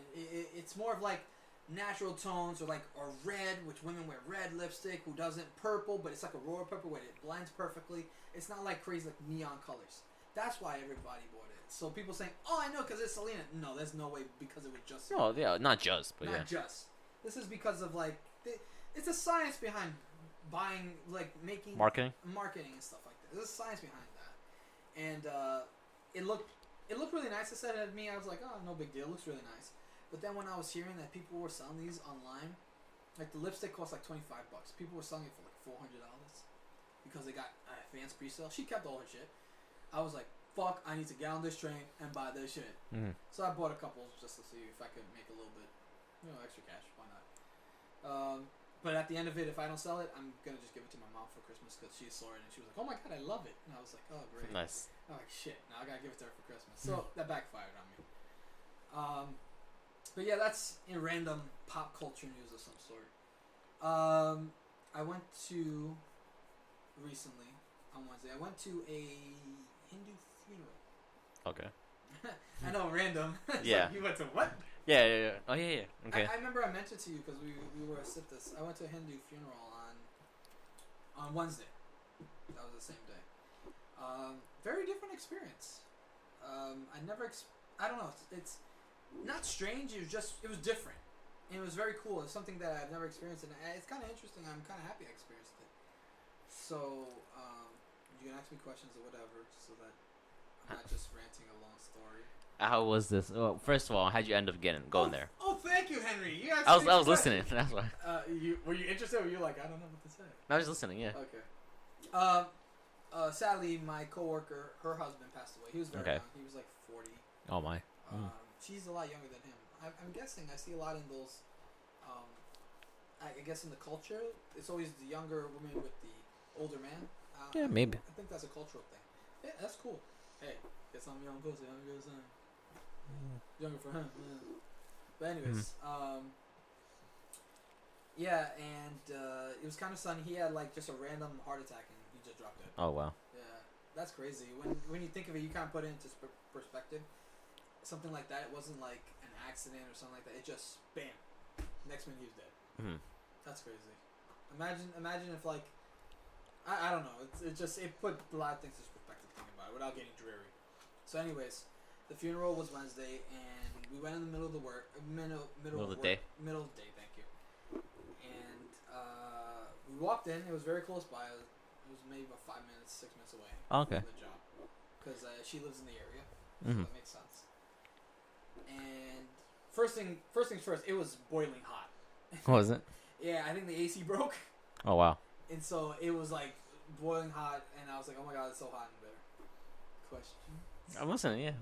B: It's more of like natural tones or red, which women wear red lipstick. Who doesn't purple, but it's like a royal purple where it blends perfectly. It's not like crazy like neon colors. That's why everybody bought it. So people saying, "Oh, I know, because it's Selena." No, there's no way because it was just.
A: Oh yeah, not just, but
B: not just. This is because of it's a science behind buying, making
A: marketing
B: and stuff like that. There's a science behind that, and it looked really nice. I said it to me. I was like, "Oh, no big deal. It looks really nice." But then when I was hearing that people were selling these online, like the lipstick cost like $25. People were selling it for like $400 because they got advanced pre-sale. She kept all her shit. I was like, fuck, I need to get on this train and buy this shit.
A: Mm-hmm.
B: So I bought a couple just to see if I could make a little bit, extra cash. Why not? But at the end of it, if I don't sell it, I'm gonna just give it to my mom for Christmas because she saw it and she was like, "Oh my god, I love it!" And I was like, "Oh great,
A: nice."
B: I'm like, "Shit, now I gotta give it to her for Christmas." So that backfired on me. But yeah, that's in random pop culture news of some sort. I went to recently on Wednesday. I went to a Hindu funeral.
A: Okay.
B: I know, random.
A: Yeah.
B: Like, you went to what?
A: Yeah. Oh yeah. Okay.
B: I remember I mentioned to you because we were at Siftis. I went to a Hindu funeral on Wednesday. That was the same day. Very different experience. I don't know. It's not strange. It was different. And it was very cool. It's something that I've never experienced, and it's kind of interesting. I'm kind of happy I experienced it. So you can ask me questions or whatever, so that I'm not just ranting a long story.
A: How was this? Well, first of all, how'd you end up going there?
B: Oh, thank you, Henry. You
A: I was listening. That's why.
B: Were you interested? Or were you like, I don't know what to say?
A: I was listening. Yeah.
B: Okay. Sadly, my coworker, her husband passed away. He was very young. He was like 40.
A: Oh my.
B: She's a lot younger than him. I'm guessing I see a lot in those. I guess in the culture, it's always the younger woman with the older man.
A: Yeah, maybe.
B: I think that's a cultural thing. Yeah, that's cool. Hey, get some young pussy. I'm good son. Younger for him. Yeah. But anyways, yeah, and it was kind of sunny. He had like just a random heart attack and he just dropped dead.
A: Oh wow.
B: Yeah, that's crazy. When you think of it, you kind of put it into perspective. Something like that, it wasn't like an accident or something like that. It just bam, next minute he was dead.
A: Mm-hmm.
B: That's crazy. Imagine if like, I don't know. It put a lot of things into perspective thinking about it without getting dreary. So anyways, the funeral was Wednesday and we went in the middle of the middle of the day. Middle of the day, thank you. And we walked in. It was very close by. It was maybe about 5 minutes, 6 minutes away.
A: Okay.
B: From the job, because she lives in the area, so that makes sense. And first things first, it was boiling hot.
A: Was it?
B: Yeah, I think the AC broke.
A: Oh wow.
B: And so it was like boiling hot, and I was like, "Oh my god, it's so hot in there." Question.
A: I'm listening. Yeah.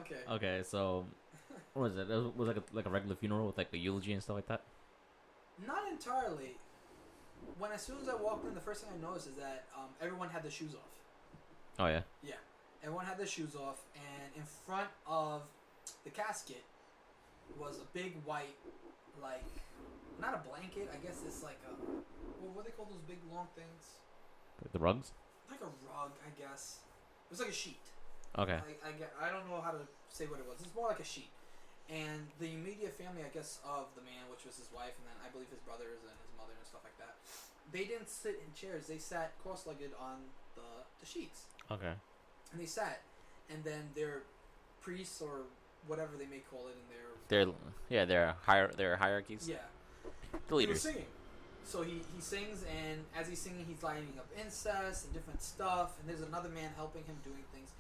B: Okay.
A: Okay, so what was it? It was like a regular funeral with like a eulogy and stuff like that.
B: Not entirely. As soon as I walked in, the first thing I noticed is that everyone had their shoes off.
A: Oh yeah.
B: Yeah, everyone had their shoes off, and in front of the casket was a big white, like, not a blanket. I guess it's like a what do they call those big long things?
A: Like the rugs.
B: Like a rug, I guess. It was like a sheet.
A: Okay.
B: I don't know how to say what it was. It's more like a sheet. And the immediate family, I guess, of the man, which was his wife, and then I believe his brothers and his mother and stuff like that, they didn't sit in chairs. They sat cross-legged on the sheets. Okay. And they sat, and then their priests or whatever they may call it in
A: their hierarchies.
B: Yeah.
A: The leaders.
B: He was singing. So he sings, and as he's singing, he's lighting up incense and different stuff, and there's another man helping him doing things,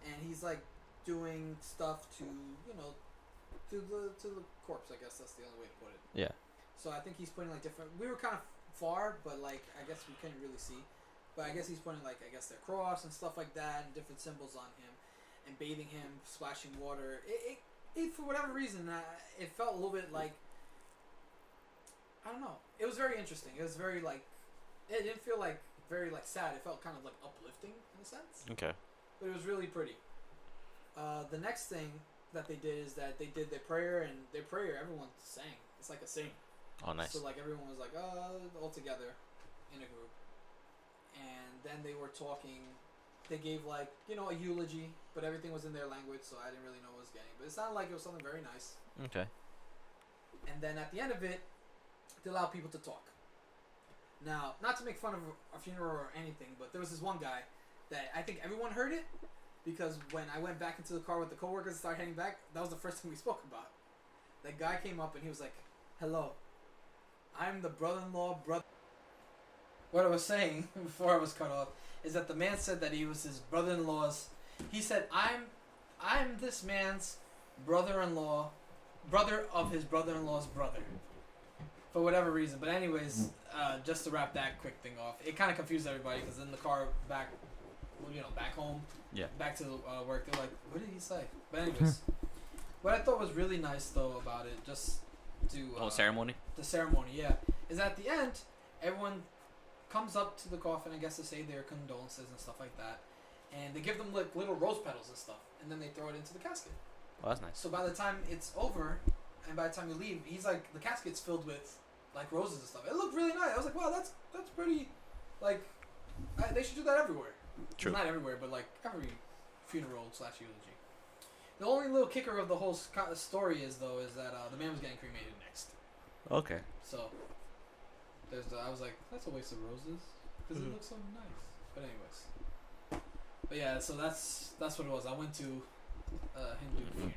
B: and he's like doing stuff to the corpse. I guess that's the only way to put it.
A: Yeah.
B: So I think he's putting like different. We were kind of far, but like I guess we couldn't really see. But I guess he's putting like their cross and stuff like that, and different symbols on him, and bathing him, splashing water. It for whatever reason, it felt a little bit like, I don't know. It was very interesting. It was very like, it didn't feel like very like sad. It felt kind of like uplifting in a sense. Okay. But it was really pretty. The next thing that they did is that they did their prayer, and their prayer everyone sang. It's like a sing.
A: Oh, nice.
B: So like everyone was like all together in a group, and then they were talking. They gave like a eulogy, but everything was in their language, so I didn't really know what I was getting. But it sounded like it was something very nice. Okay. And then at the end of it, they allowed people to talk. Now, not to make fun of a funeral or anything, but there was this one guy that I think everyone heard it, because when I went back into the car with the coworkers and started heading back, that was the first thing we spoke about. That guy came up and he was like, "Hello, I'm the brother-in-law brother." What I was saying before I was cut off is that the man said that he was his brother-in-law's. He said, "I'm this man's brother-in-law brother of his brother-in-law's brother. For whatever reason. But anyways, just to wrap that quick thing off, it kind of confused everybody because in the car back, back home, back to work, they're like, what did he say? But anyways, what I thought was really nice though about it, just to
A: ceremony.
B: The ceremony, yeah, is at the end, everyone comes up to the coffin, I guess, to say their condolences and stuff like that, and they give them like little rose petals and stuff, and then they throw it into the casket.
A: Oh, that's nice.
B: So by the time it's over, and by the time you leave, he's like, the casket's filled with like roses and stuff. It looked really nice. I was like, wow, that's pretty, like, they should do that everywhere.
A: True.
B: Not everywhere, but like every funeral / eulogy. The only little kicker of the whole story is that the man was getting cremated next.
A: Okay.
B: So I was like, that's a waste of roses because it looks so nice. But anyways, but yeah, so that's what it was. I went to him do the funeral.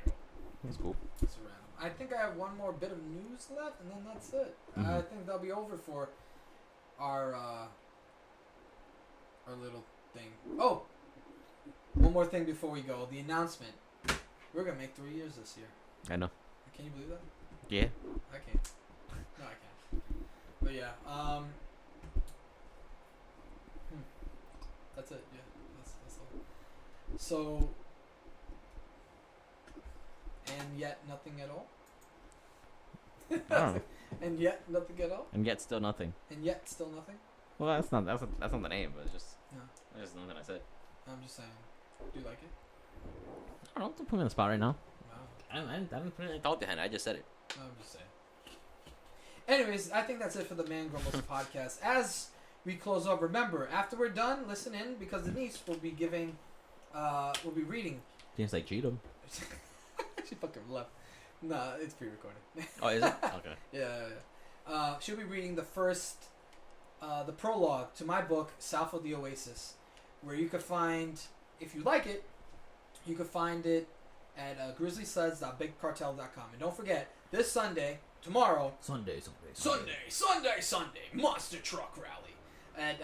A: That's cool.
B: It's random. I think I have one more bit of news left, and then that's it. I think that'll be over for our little thing. Oh, one more thing before we go. The announcement. We're gonna make 3 years this year.
A: I know.
B: Can you believe that?
A: Yeah.
B: I can't. No, I can't. But yeah. That's it. Yeah. That's all. So. And yet nothing at all.
A: Oh.
B: And yet nothing at all.
A: And yet still nothing.
B: And yet still nothing.
A: Well, that's not the name, but it's just
B: No.
A: just nothing I said.
B: I'm just saying. Do you like it?
A: I don't put me on the spot right now.
B: Wow.
A: I haven't put it in thought behind it. I just said it.
B: I'm just saying. Anyways, I think that's it for the Man Grumbles podcast. As we close up, remember, after we're done, listen in because Denisse will be reading.
A: Seems like Cheatham.
B: She fucking left. Nah, it's pre-recorded.
A: Oh, is it? Okay.
B: Yeah. She'll be reading the prologue to my book, South of the Oasis, where you could find, if you like it, you could find it at grizzlysuds.bigcartel.com. And don't forget, this Sunday, tomorrow, Sunday, Monster Truck Rally at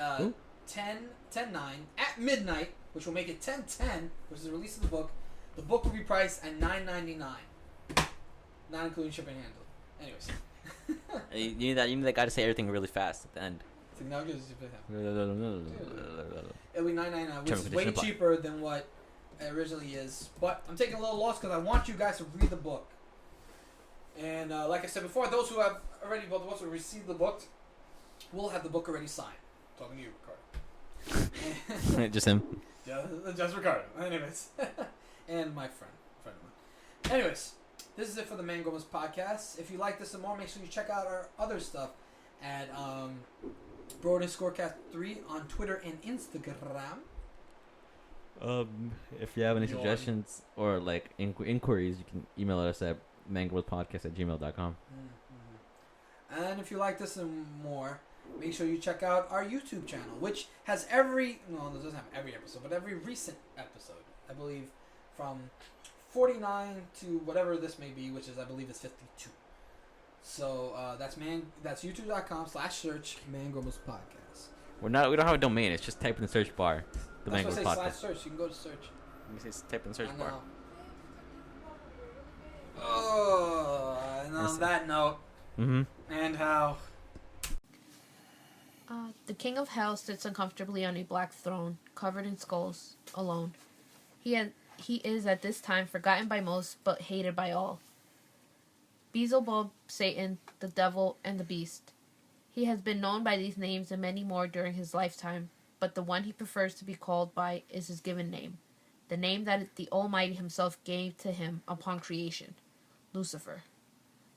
B: 10/9 at midnight, which will make it 10/10, which is the release of the book. The book will be priced at $9.99, not including shipping and handling. Anyways,
A: you need that guy to say everything really fast at the end.
B: It'll be $9.99, which is way cheaper than what it originally is. But I'm taking a little loss because I want you guys to read the book. And like I said before, those who have already bought the book, who received the book, will have the book already signed. Talking to you, Ricardo.
A: Just him.
B: Yeah, just Ricardo. Anyways. And my friend of mine. Anyways, this is it for the Man Grumbles podcast. If you like this and more, make sure you check out our other stuff at Broden_Scorecast3 on Twitter and Instagram.
A: If you have any suggestions or like inquiries, you can email us at mangrumblespodcast@gmail.com.
B: And if you like this and more, make sure you check out our YouTube channel, which has it doesn't have every episode, but every recent episode, I believe, from 49 to whatever this may be, which is, I believe, is 52. So that's youtube.com/search Man Grumbles Podcast.
A: We don't have a domain. It's just type in the search bar. The
B: That's
A: Man
B: what
A: Grumbles
B: I say,
A: Podcast.
B: /search. You can go to search.
A: You say type in the search bar.
B: Oh, and on that note, and how
C: the King of Hell sits uncomfortably on a black throne, covered in skulls, alone. He is at this time forgotten by most, but hated by all. Beelzebub, Satan, the devil, and the beast. He has been known by these names and many more during his lifetime, but the one he prefers to be called by is his given name, the name that the Almighty himself gave to him upon creation, Lucifer.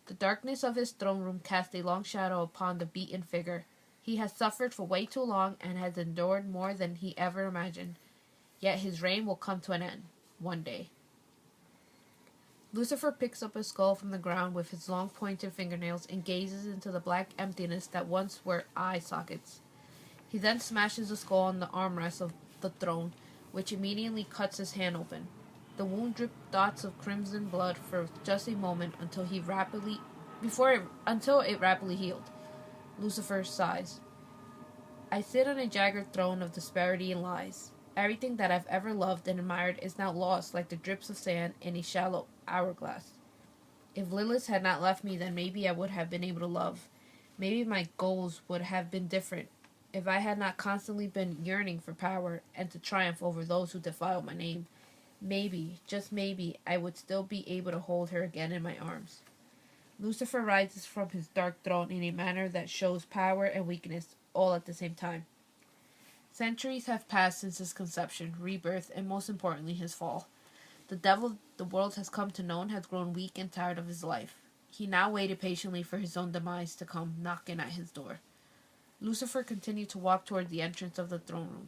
C: The darkness of his throne room casts a long shadow upon the beaten figure. He has suffered for way too long and has endured more than he ever imagined, yet his reign will come to an end, one day. Lucifer picks up a skull from the ground with his long pointed fingernails and gazes into the black emptiness that once were eye sockets. He then smashes the skull on the armrest of the throne, which immediately cuts his hand open. The wound dripped dots of crimson blood for just a moment until it rapidly healed. Lucifer sighs. I sit on a jagged throne of disparity and lies. Everything that I've ever loved and admired is now lost like the drips of sand in a shallow hourglass. If Lilith had not left me, then maybe I would have been able to love. Maybe my goals would have been different. If I had not constantly been yearning for power and to triumph over those who defiled my name, maybe, just maybe, I would still be able to hold her again in my arms. Lucifer rises from his dark throne in a manner that shows power and weakness all at the same time. Centuries have passed since his conception, rebirth, and most importantly, his fall. The devil the world has come to know has grown weak and tired of his life. He now waited patiently for his own demise to come knocking at his door. Lucifer continued to walk toward the entrance of the throne room.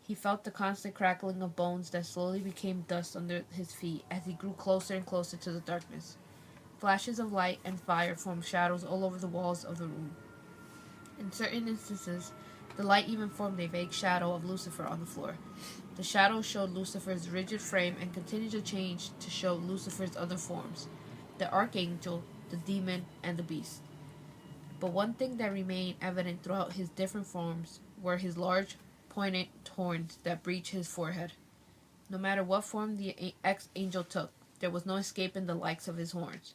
C: He felt the constant crackling of bones that slowly became dust under his feet as he grew closer and closer to the darkness. Flashes of light and fire formed shadows all over the walls of the room. In certain instances, the light even formed a vague shadow of Lucifer on the floor. The shadow showed Lucifer's rigid frame and continued to change to show Lucifer's other forms, the archangel, the demon, and the beast. But one thing that remained evident throughout his different forms were his large, pointed horns that breached his forehead. No matter what form the ex-angel took, there was no escaping the likes of his horns,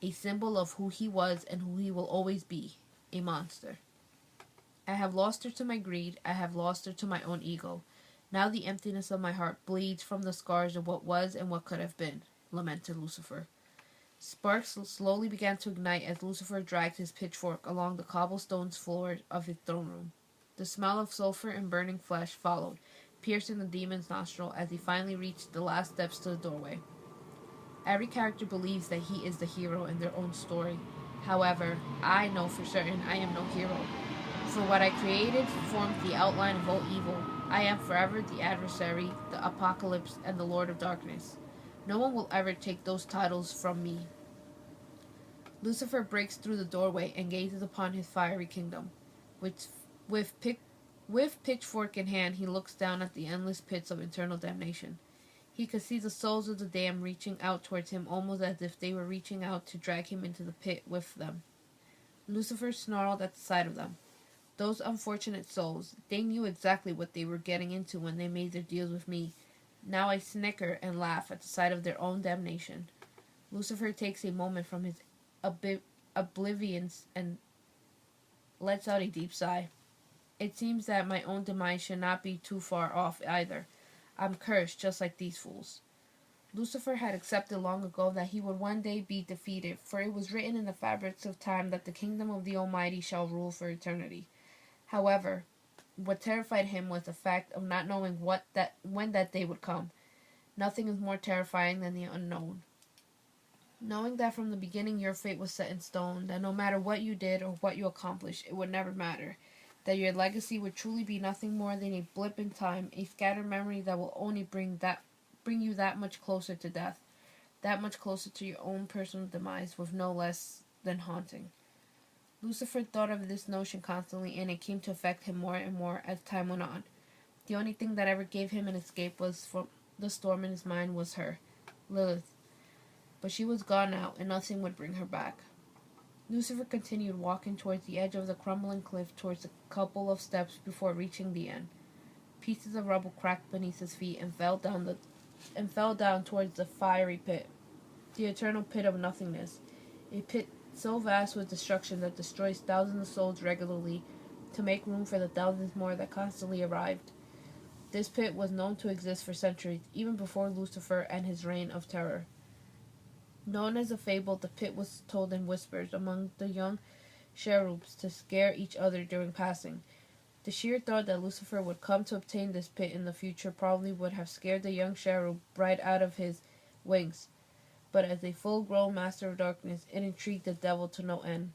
C: a symbol of who he was and who he will always be, a monster. I have lost her to my greed, I have lost her to my own ego. Now the emptiness of my heart bleeds from the scars of what was and what could have been, lamented Lucifer. Sparks slowly began to ignite as Lucifer dragged his pitchfork along the cobblestone floor of his throne room. The smell of sulfur and burning flesh followed, piercing the demon's nostril as he finally reached the last steps to the doorway. Every character believes that he is the hero in their own story. However, I know for certain I am no hero. For what I created formed the outline of all evil. I am forever the adversary, the apocalypse, and the Lord of Darkness. No one will ever take those titles from me. Lucifer breaks through the doorway and gazes upon his fiery kingdom. With pitchfork in hand, he looks down at the endless pits of eternal damnation. He could see the souls of the damned reaching out towards him almost as if they were reaching out to drag him into the pit with them. Lucifer snarled at the sight of them. Those unfortunate souls, they knew exactly what they were getting into when they made their deals with me. Now I snicker and laugh at the sight of their own damnation. Lucifer takes a moment from his oblivions and lets out a deep sigh. It seems that my own demise should not be too far off either. I'm cursed just like these fools. Lucifer had accepted long ago that he would one day be defeated, for it was written in the fabrics of time that the kingdom of the Almighty shall rule for eternity. However, what terrified him was the fact of not knowing when that day would come. Nothing is more terrifying than the unknown. Knowing that from the beginning your fate was set in stone, that no matter what you did or what you accomplished, it would never matter. That your legacy would truly be nothing more than a blip in time, a scattered memory that will only bring you that much closer to death, that much closer to your own personal demise with no less than haunting. Lucifer thought of this notion constantly, and it came to affect him more and more as time went on. The only thing that ever gave him an escape was from the storm in his mind was her, Lilith. But she was gone now, and nothing would bring her back. Lucifer continued walking towards the edge of the crumbling cliff towards a couple of steps before reaching the end. Pieces of rubble cracked beneath his feet and fell down towards the fiery pit, the eternal pit of nothingness, a pit so vast with destruction that destroys thousands of souls regularly to make room for the thousands more that constantly arrived. This pit was known to exist for centuries, even before Lucifer and his reign of terror. Known as a fable, the pit was told in whispers among the young cherubs to scare each other during passing. The sheer thought that Lucifer would come to obtain this pit in the future probably would have scared the young cherub right out of his wings. But as a full-grown master of darkness, it intrigued the devil to no end.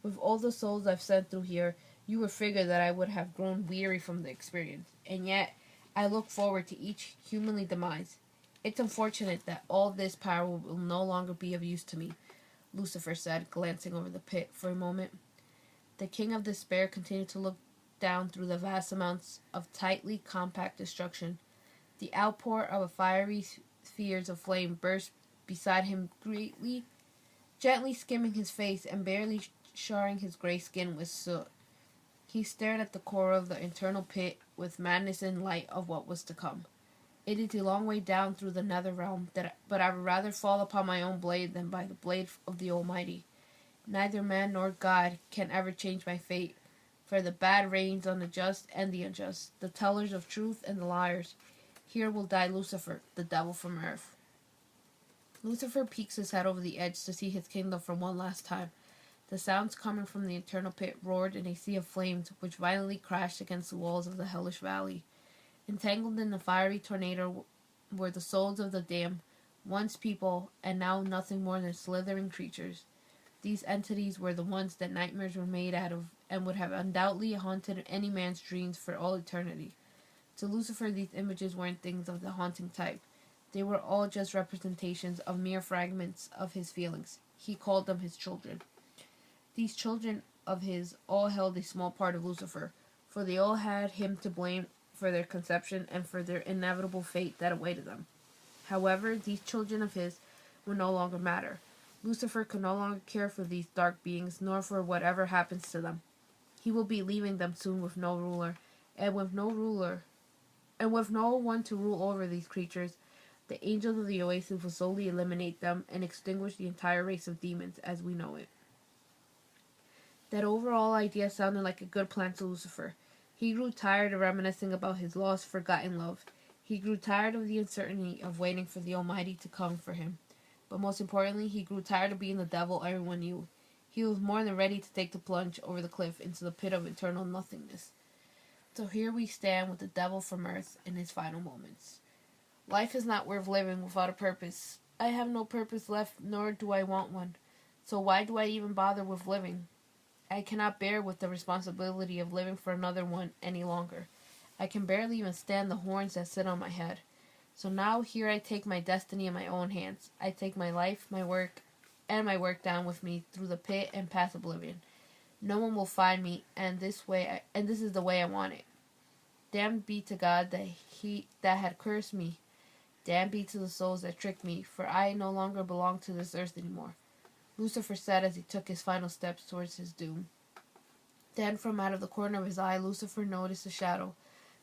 C: With all the souls I've sent through here, you would figure that I would have grown weary from the experience, and yet I look forward to each humanly demise. It's unfortunate that all this power will no longer be of use to me, Lucifer said, glancing over the pit for a moment. The king of despair continued to look down through the vast amounts of tightly compact destruction. The outpour of a fiery spheres of flame burst beside him, gently skimming his face and barely charring his gray skin with soot. He stared at the core of the internal pit with madness and light of what was to come. It is a long way down through the nether realm, but I would rather fall upon my own blade than by the blade of the Almighty. Neither man nor God can ever change my fate, for the bad reigns on the just and the unjust, the tellers of truth and the liars. Here will die Lucifer, the devil from earth. Lucifer peeks his head over the edge to see his kingdom for one last time. The sounds coming from the eternal pit roared in a sea of flames, which violently crashed against the walls of the hellish valley. Entangled in the fiery tornado were the souls of the damned, once people, and now nothing more than slithering creatures. These entities were the ones that nightmares were made out of, and would have undoubtedly haunted any man's dreams for all eternity. To Lucifer, these images weren't things of the haunting type. They were all just representations of mere fragments of his feelings. He called them his children. These children of his all held a small part of Lucifer, for they all had him to blame for their conception and for their inevitable fate that awaited them. However, these children of his would no longer matter. Lucifer could no longer care for these dark beings, nor for whatever happens to them. He will be leaving them soon with no ruler, and with no one to rule over these creatures. The angels of the Oasis will slowly eliminate them and extinguish the entire race of demons as we know it. That overall idea sounded like a good plan to Lucifer. He grew tired of reminiscing about his lost, forgotten love. He grew tired of the uncertainty of waiting for the Almighty to come for him. But most importantly, he grew tired of being the devil everyone knew. He was more than ready to take the plunge over the cliff into the pit of eternal nothingness. So here we stand with the devil from earth in his final moments. Life is not worth living without a purpose. I have no purpose left, nor do I want one. So why do I even bother with living? I cannot bear with the responsibility of living for another one any longer. I can barely even stand the horns that sit on my head. So now here I take my destiny in my own hands. I take my life, my work down with me through the pit and past oblivion. No one will find me, and this is the way I want it. Damned be to God that had cursed me. Damned be to the souls that tricked me, for I no longer belong to this earth anymore. Lucifer said as he took his final steps towards his doom. Then from out of the corner of his eye, Lucifer noticed a shadow.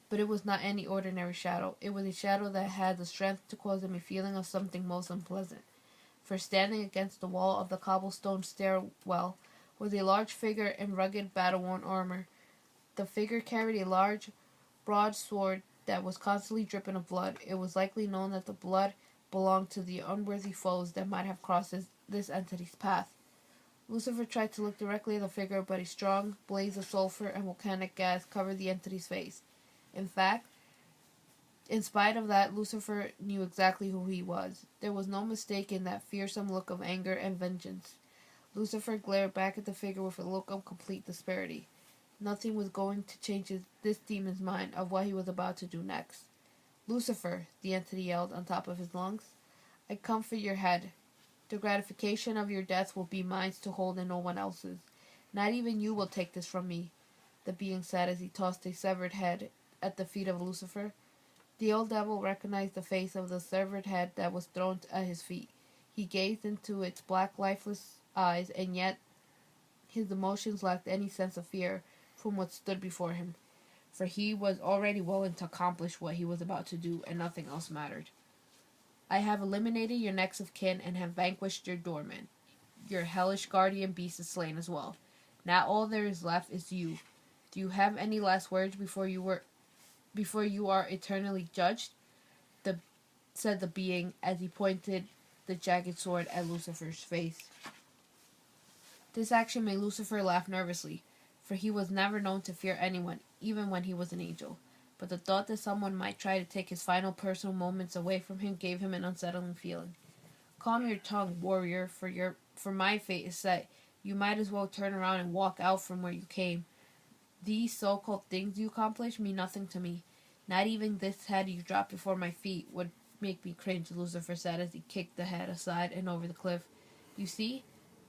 C: But it was not any ordinary shadow. It was a shadow that had the strength to cause him a feeling of something most unpleasant. For standing against the wall of the cobblestone stairwell was a large figure in rugged, battle-worn armor. The figure carried a large, broad sword that was constantly dripping of blood. It was likely known that the blood belonged to the unworthy foes that might have crossed this entity's path. Lucifer tried to look directly at the figure, but a strong blaze of sulfur and volcanic gas covered the entity's face. In fact, in spite of that, Lucifer knew exactly who he was. There was no mistaking that fearsome look of anger and vengeance. Lucifer glared back at the figure with a look of complete disparity. Nothing was going to change this demon's mind of what he was about to do next. Lucifer, the entity yelled on top of his lungs, I come for your head. The gratification of your death will be mine to hold and no one else's. Not even you will take this from me, the being said as he tossed a severed head at the feet of Lucifer. The old devil recognized the face of the severed head that was thrown at his feet. He gazed into its black, lifeless eyes, and yet his emotions lacked any sense of fear from what stood before him, for he was already willing to accomplish what he was about to do, and nothing else mattered. I have eliminated your next of kin and have vanquished your doorman. Your hellish guardian beast is slain as well. Now all there is left is you. Do you have any last words before you are eternally judged? Said the being as he pointed the jagged sword at Lucifer's face. This action made Lucifer laugh nervously, for he was never known to fear anyone, even when he was an angel. But the thought that someone might try to take his final personal moments away from him gave him an unsettling feeling. Calm your tongue, warrior, for my fate is set. You might as well turn around and walk out from where you came. These so-called things you accomplish mean nothing to me. Not even this head you dropped before my feet would make me cringe, Lucifer said as he kicked the head aside and over the cliff. You see?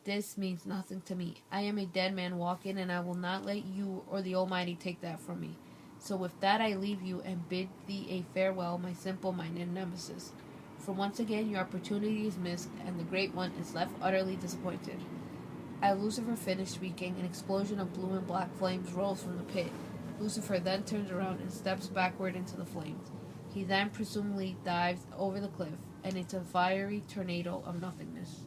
C: This means nothing to me. I am a dead man walking, and I will not let you or the Almighty take that from me. So with that I leave you and bid thee a farewell, my simple-minded nemesis. For once again your opportunity is missed, and the Great One is left utterly disappointed. As Lucifer finished speaking, an explosion of blue and black flames rose from the pit. Lucifer then turns around and steps backward into the flames. He then presumably dives over the cliff and into a fiery tornado of nothingness.